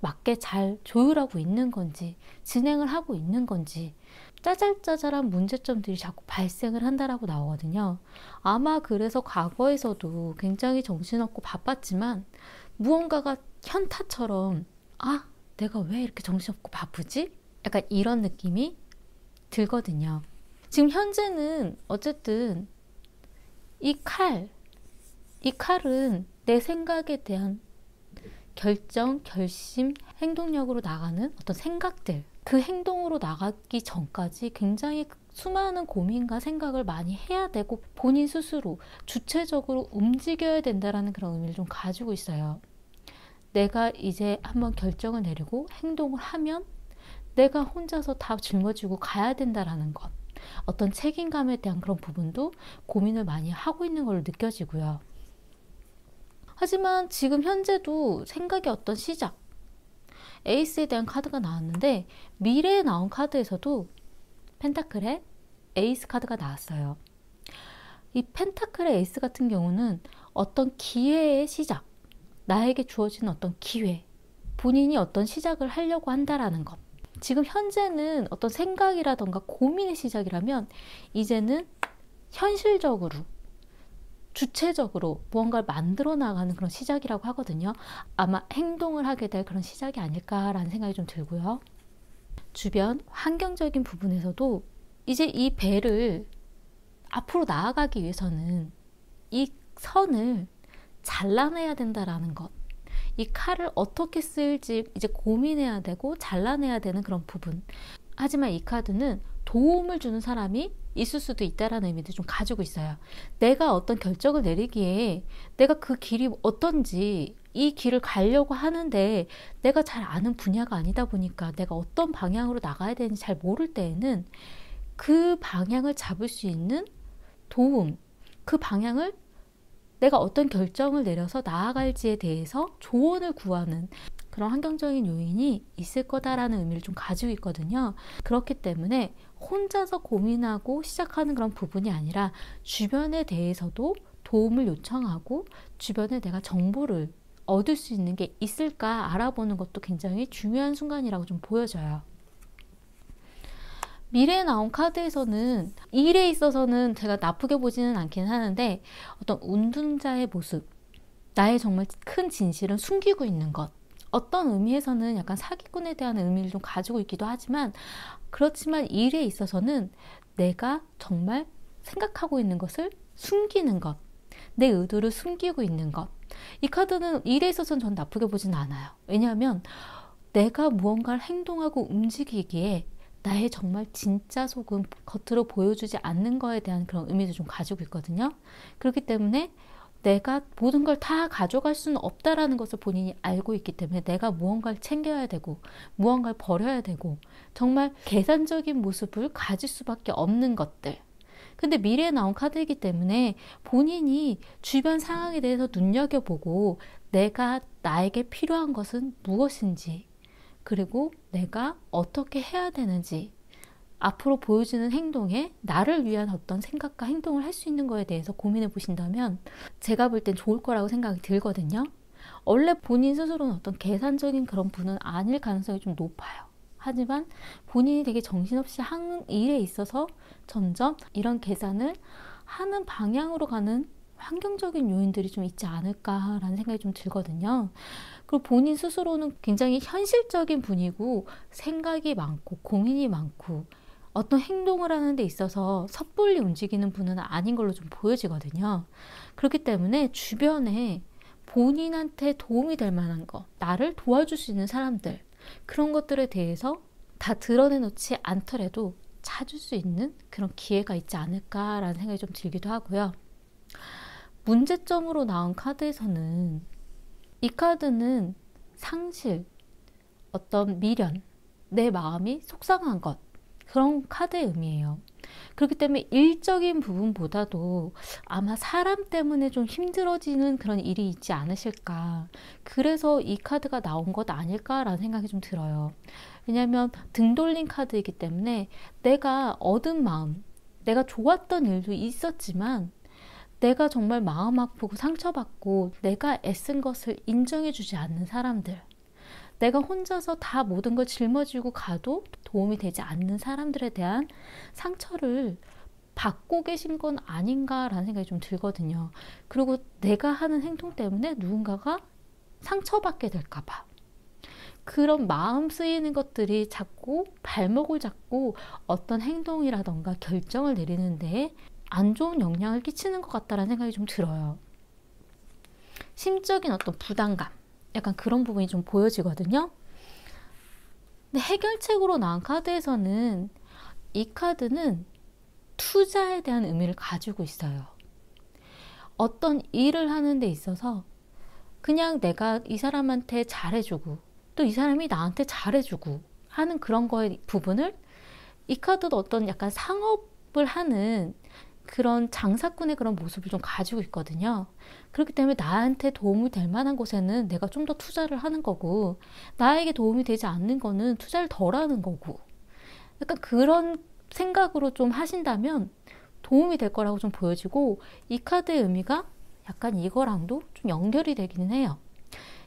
맞게 잘 조율하고 있는 건지 진행을 하고 있는 건지 짜잘짜잘한 문제점들이 자꾸 발생을 한다라고 나오거든요. 아마 그래서 과거에서도 굉장히 정신없고 바빴지만 무언가가 현타처럼 내가 왜 이렇게 정신없고 바쁘지? 약간 이런 느낌이 들거든요. 지금 현재는 어쨌든 이 칼은 내 생각에 대한 결정, 결심, 행동력으로 나가는 어떤 생각들, 그 행동으로 나가기 전까지 굉장히 수많은 고민과 생각을 많이 해야 되고 본인 스스로 주체적으로 움직여야 된다는 그런 의미를 좀 가지고 있어요. 내가 이제 한번 결정을 내리고 행동을 하면 내가 혼자서 다 짊어지고 가야 된다라는 것, 어떤 책임감에 대한 그런 부분도 고민을 많이 하고 있는 걸로 느껴지고요. 하지만 지금 현재도 생각의 어떤 시작, 에이스에 대한 카드가 나왔는데 미래에 나온 카드에서도 펜타클의 에이스 카드가 나왔어요. 이 펜타클의 에이스 같은 경우는 어떤 기회의 시작, 나에게 주어지는 어떤 기회, 본인이 어떤 시작을 하려고 한다라는 것. 지금 현재는 어떤 생각이라던가 고민의 시작이라면 이제는 현실적으로, 주체적으로 무언가를 만들어 나가는 그런 시작이라고 하거든요. 아마 행동을 하게 될 그런 시작이 아닐까라는 생각이 좀 들고요. 주변 환경적인 부분에서도 이제 이 배를 앞으로 나아가기 위해서는 이 선을 잘라내야 된다라는 것, 이 칼을 어떻게 쓸지 이제 고민해야 되고 잘라내야 되는 그런 부분. 하지만 이 카드는 도움을 주는 사람이 있을 수도 있다라는 의미도 좀 가지고 있어요. 내가 어떤 결정을 내리기에 내가 그 길이 어떤지, 이 길을 가려고 하는데 내가 잘 아는 분야가 아니다 보니까 내가 어떤 방향으로 나가야 되는지 잘 모를 때에는 그 방향을 잡을 수 있는 도움, 그 방향을 내가 어떤 결정을 내려서 나아갈지에 대해서 조언을 구하는 그런 환경적인 요인이 있을 거다라는 의미를 좀 가지고 있거든요. 그렇기 때문에 혼자서 고민하고 시작하는 그런 부분이 아니라 주변에 대해서도 도움을 요청하고 주변에 내가 정보를 얻을 수 있는 게 있을까 알아보는 것도 굉장히 중요한 순간이라고 좀 보여져요. 미래에 나온 카드에서는 일에 있어서는 제가 나쁘게 보지는 않긴 하는데 어떤 운둔자의 모습, 나의 정말 큰 진실은 숨기고 있는 것, 어떤 의미에서는 약간 사기꾼에 대한 의미를 좀 가지고 있기도 하지만 그렇지만 일에 있어서는 내가 정말 생각하고 있는 것을 숨기는 것, 내 의도를 숨기고 있는 것. 이 카드는 일에 있어서는 전 나쁘게 보지는 않아요. 왜냐하면 내가 무언가를 행동하고 움직이기에 나의 정말 진짜 속은 겉으로 보여주지 않는 거에 대한 그런 의미도 좀 가지고 있거든요. 그렇기 때문에 내가 모든 걸 다 가져갈 수는 없다라는 것을 본인이 알고 있기 때문에 내가 무언가를 챙겨야 되고 무언가를 버려야 되고 정말 계산적인 모습을 가질 수밖에 없는 것들. 근데 미래에 나온 카드이기 때문에 본인이 주변 상황에 대해서 눈여겨보고 내가 나에게 필요한 것은 무엇인지 그리고 내가 어떻게 해야 되는지 앞으로 보여주는 행동에 나를 위한 어떤 생각과 행동을 할 수 있는 거에 대해서 고민해 보신다면 제가 볼 땐 좋을 거라고 생각이 들거든요. 원래 본인 스스로는 어떤 계산적인 그런 분은 아닐 가능성이 좀 높아요. 하지만 본인이 되게 정신없이 하는 일에 있어서 점점 이런 계산을 하는 방향으로 가는 환경적인 요인들이 좀 있지 않을까라는 생각이 좀 들거든요. 그리고 본인 스스로는 굉장히 현실적인 분이고 생각이 많고 고민이 많고 어떤 행동을 하는 데 있어서 섣불리 움직이는 분은 아닌 걸로 좀 보여지거든요. 그렇기 때문에 주변에 본인한테 도움이 될 만한 거, 나를 도와줄 수 있는 사람들, 그런 것들에 대해서 다 드러내놓지 않더라도 찾을 수 있는 그런 기회가 있지 않을까라는 생각이 좀 들기도 하고요. 문제점으로 나온 카드에서는 이 카드는 상실, 어떤 미련, 내 마음이 속상한 것, 그런 카드의 의미예요. 그렇기 때문에 일적인 부분보다도 아마 사람 때문에 좀 힘들어지는 그런 일이 있지 않으실까. 그래서 이 카드가 나온 것 아닐까라는 생각이 좀 들어요. 왜냐하면 등 돌린 카드이기 때문에 내가 얻은 마음, 내가 좋았던 일도 있었지만 내가 정말 마음 아프고 상처받고 내가 애쓴 것을 인정해주지 않는 사람들, 내가 혼자서 다 모든 걸 짊어지고 가도 도움이 되지 않는 사람들에 대한 상처를 받고 계신 건 아닌가라는 생각이 좀 들거든요. 그리고 내가 하는 행동 때문에 누군가가 상처받게 될까 봐. 그런 마음 쓰이는 것들이 자꾸 발목을 잡고 어떤 행동이라던가 결정을 내리는 데에 안 좋은 영향을 끼치는 것 같다는 생각이 좀 들어요. 심적인 어떤 부담감, 약간 그런 부분이 좀 보여지거든요. 근데 해결책으로 나온 카드에서는 이 카드는 투자에 대한 의미를 가지고 있어요. 어떤 일을 하는 데 있어서 그냥 내가 이 사람한테 잘해주고 또 이 사람이 나한테 잘해주고 하는 그런 거의 부분을 이 카드도 어떤 약간 상업을 하는 그런 장사꾼의 그런 모습을 좀 가지고 있거든요. 그렇기 때문에 나한테 도움이 될 만한 곳에는 내가 좀 더 투자를 하는 거고, 나에게 도움이 되지 않는 거는 투자를 덜 하는 거고, 약간 그런 생각으로 좀 하신다면 도움이 될 거라고 좀 보여지고, 이 카드의 의미가 약간 이거랑도 좀 연결이 되기는 해요.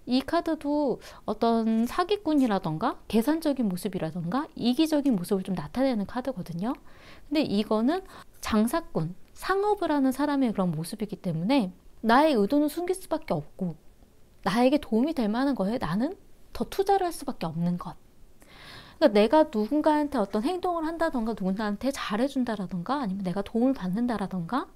이 카드도 어떤 사기꾼이라던가 계산적인 모습이라던가 이기적인 모습을 좀 나타내는 카드거든요. 근데 이거는 장사꾼, 상업을 하는 사람의 그런 모습이기 때문에 나의 의도는 숨길 수밖에 없고, 나에게 도움이 될 만한 거에 나는 더 투자를 할 수밖에 없는 것. 그러니까 내가 누군가한테 어떤 행동을 한다던가, 누군가한테 잘해준다라던가, 아니면 내가 도움을 받는다라던가,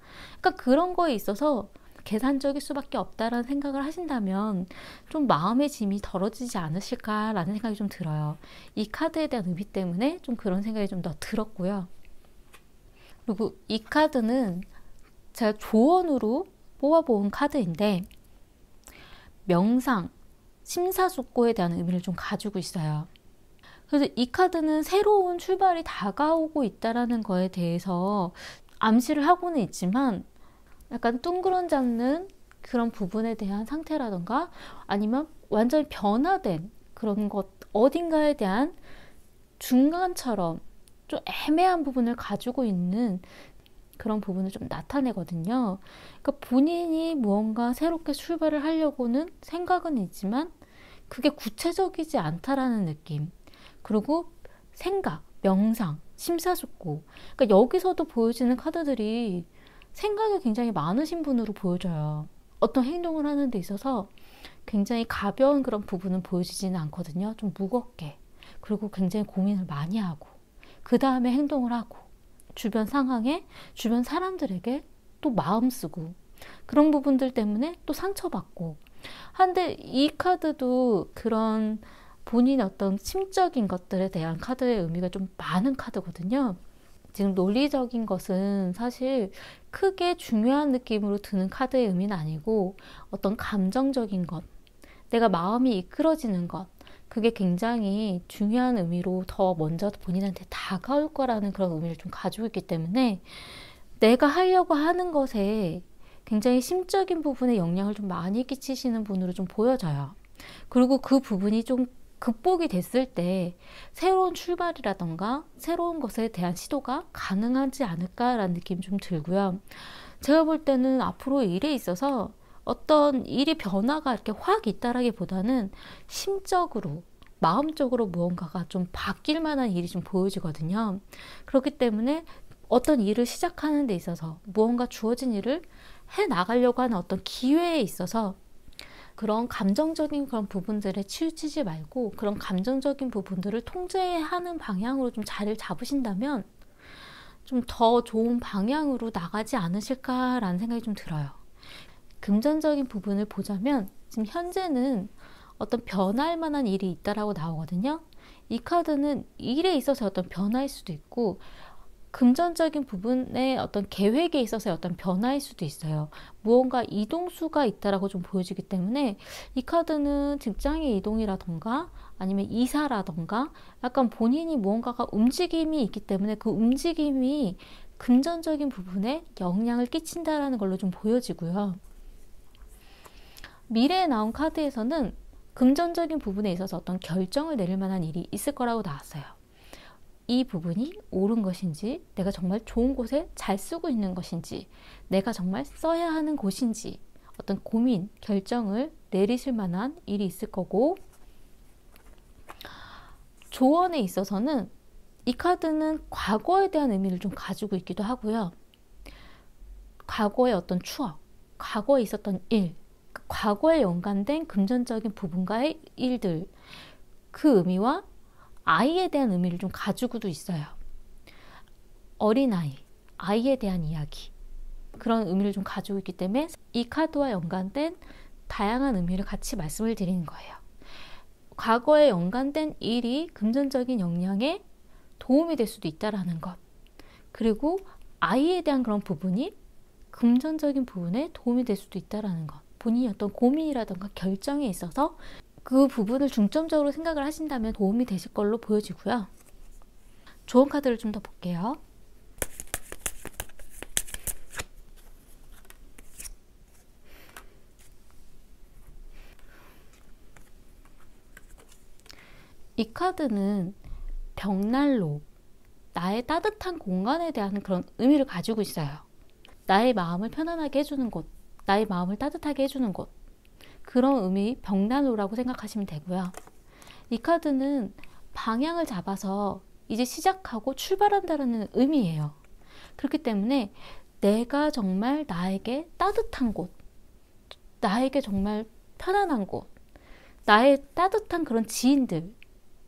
그러니까 그런 거에 있어서 계산적일 수밖에 없다라는 생각을 하신다면 좀 마음의 짐이 덜어지지 않으실까라는 생각이 좀 들어요. 이 카드에 대한 의미 때문에 좀 그런 생각이 좀 더 들었고요. 그리고 이 카드는 제가 조언으로 뽑아본 카드인데, 명상, 심사숙고에 대한 의미를 좀 가지고 있어요. 그래서 이 카드는 새로운 출발이 다가오고 있다는 거에 대해서 암시를 하고는 있지만, 약간 둥그런 잡는 그런 부분에 대한 상태라던가, 아니면 완전히 변화된 그런 것, 어딘가에 대한 중간처럼 좀 애매한 부분을 가지고 있는 그런 부분을 좀 나타내거든요. 그러니까 본인이 무언가 새롭게 출발을 하려고는 생각은 있지만 그게 구체적이지 않다라는 느낌. 그리고 생각, 명상, 심사숙고. 그러니까 여기서도 보여지는 카드들이 생각이 굉장히 많으신 분으로 보여져요. 어떤 행동을 하는 데 있어서 굉장히 가벼운 그런 부분은 보여지지는 않거든요. 좀 무겁게. 그리고 굉장히 고민을 많이 하고, 그 다음에 행동을 하고, 주변 상황에, 주변 사람들에게 또 마음 쓰고, 그런 부분들 때문에 또 상처받고. 한데 이 카드도 그런 본인의 어떤 심적인 것들에 대한 카드의 의미가 좀 많은 카드거든요. 지금 논리적인 것은 사실 크게 중요한 느낌으로 드는 카드의 의미는 아니고, 어떤 감정적인 것, 내가 마음이 이끌어지는 것, 그게 굉장히 중요한 의미로 더 먼저 본인한테 다가올 거라는 그런 의미를 좀 가지고 있기 때문에, 내가 하려고 하는 것에 굉장히 심적인 부분에 영향을 좀 많이 끼치시는 분으로 좀 보여져요. 그리고 그 부분이 좀 극복이 됐을 때 새로운 출발이라던가 새로운 것에 대한 시도가 가능하지 않을까라는 느낌이 좀 들고요. 제가 볼 때는 앞으로 일에 있어서 어떤 일의 변화가 이렇게 확 있다라기보다는 심적으로, 마음적으로 무언가가 좀 바뀔 만한 일이 좀 보여지거든요. 그렇기 때문에 어떤 일을 시작하는 데 있어서 무언가 주어진 일을 해 나가려고 하는 어떤 기회에 있어서 그런 감정적인 그런 부분들에 치우치지 말고, 그런 감정적인 부분들을 통제하는 방향으로 좀 자리를 잡으신다면 좀 더 좋은 방향으로 나가지 않으실까라는 생각이 좀 들어요. 금전적인 부분을 보자면 지금 현재는 어떤 변할 만한 일이 있다라고 나오거든요. 이 카드는 일에 있어서 어떤 변화일 수도 있고, 금전적인 부분의 어떤 계획에 있어서의 어떤 변화일 수도 있어요. 무언가 이동수가 있다라고 좀 보여지기 때문에 이 카드는 직장의 이동이라던가 아니면 이사라던가 약간 본인이 무언가가 움직임이 있기 때문에 그 움직임이 금전적인 부분에 영향을 끼친다라는 걸로 좀 보여지고요. 미래에 나온 카드에서는 금전적인 부분에 있어서 어떤 결정을 내릴 만한 일이 있을 거라고 나왔어요. 이 부분이 옳은 것인지, 내가 정말 좋은 곳에 잘 쓰고 있는 것인지, 내가 정말 써야 하는 곳인지, 어떤 고민, 결정을 내리실 만한 일이 있을 거고, 조언에 있어서는 이 카드는 과거에 대한 의미를 좀 가지고 있기도 하고요. 과거의 어떤 추억, 과거에 있었던 일, 과거에 연관된 금전적인 부분과의 일들, 그 의미와 아이에 대한 의미를 좀 가지고도 있어요. 어린아이, 아이에 대한 이야기, 그런 의미를 좀 가지고 있기 때문에 이 카드와 연관된 다양한 의미를 같이 말씀을 드리는 거예요. 과거에 연관된 일이 금전적인 영향에 도움이 될 수도 있다라는 것, 그리고 아이에 대한 그런 부분이 금전적인 부분에 도움이 될 수도 있다라는 것, 본인이 어떤 고민이라든가 결정에 있어서 그 부분을 중점적으로 생각을 하신다면 도움이 되실 걸로 보여지고요. 좋은 카드를 좀 더 볼게요. 이 카드는 벽난로, 나의 따뜻한 공간에 대한 그런 의미를 가지고 있어요. 나의 마음을 편안하게 해주는 곳, 나의 마음을 따뜻하게 해주는 곳, 그런 의미 벽난로라고 생각하시면 되고요. 이 카드는 방향을 잡아서 이제 시작하고 출발한다는 의미예요. 그렇기 때문에 내가 정말 나에게 따뜻한 곳, 나에게 정말 편안한 곳, 나의 따뜻한 그런 지인들,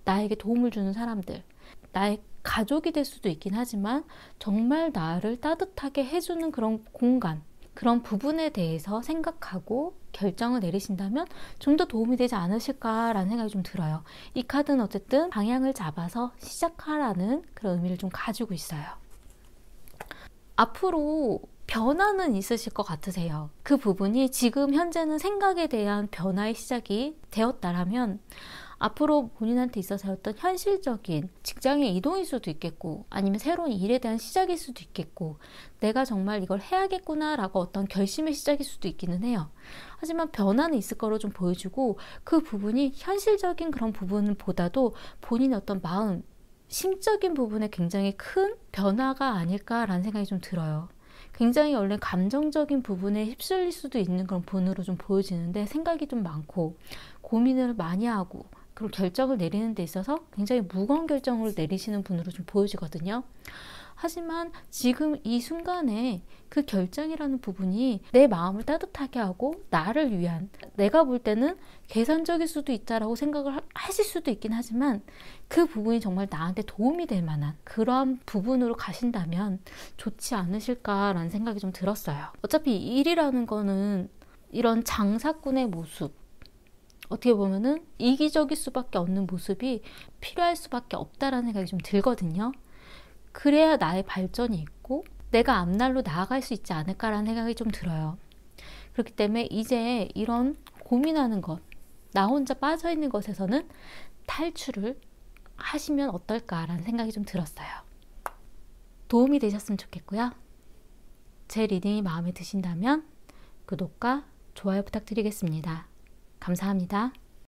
나에게 도움을 주는 사람들, 나의 가족이 될 수도 있긴 하지만 정말 나를 따뜻하게 해주는 그런 공간, 그런 부분에 대해서 생각하고 결정을 내리신다면 좀 더 도움이 되지 않으실까라는 생각이 좀 들어요. 이 카드는 어쨌든 방향을 잡아서 시작하라는 그런 의미를 좀 가지고 있어요. 앞으로 변화는 있으실 것 같으세요. 그 부분이 지금 현재는 생각에 대한 변화의 시작이 되었다라면 앞으로 본인한테 있어서 어떤 현실적인 직장의 이동일 수도 있겠고 아니면 새로운 일에 대한 시작일 수도 있겠고 내가 정말 이걸 해야겠구나 라고 어떤 결심의 시작일 수도 있기는 해요. 하지만 변화는 있을 거로 좀 보여주고 그 부분이 현실적인 그런 부분보다도 본인의 어떤 마음, 심적인 부분에 굉장히 큰 변화가 아닐까라는 생각이 좀 들어요. 굉장히 원래 감정적인 부분에 휩쓸릴 수도 있는 그런 분으로 좀 보여지는데 생각이 좀 많고 고민을 많이 하고 그런 결정을 내리는 데 있어서 굉장히 무거운 결정을 내리시는 분으로 좀 보여지거든요. 하지만 지금 이 순간에 그 결정이라는 부분이 내 마음을 따뜻하게 하고 나를 위한, 내가 볼 때는 계산적일 수도 있다라고 생각을 하실 수도 있긴 하지만 그 부분이 정말 나한테 도움이 될 만한 그러한 부분으로 가신다면 좋지 않으실까라는 생각이 좀 들었어요. 어차피 일이라는 거는 이런 장사꾼의 모습, 어떻게 보면은 이기적일 수밖에 없는 모습이 필요할 수밖에 없다라는 생각이 좀 들거든요. 그래야 나의 발전이 있고 내가 앞날로 나아갈 수 있지 않을까라는 생각이 좀 들어요. 그렇기 때문에 이제 이런 고민하는 것, 나 혼자 빠져있는 것에서는 탈출을 하시면 어떨까라는 생각이 좀 들었어요. 도움이 되셨으면 좋겠고요. 제 리딩이 마음에 드신다면 구독과 좋아요 부탁드리겠습니다. 감사합니다.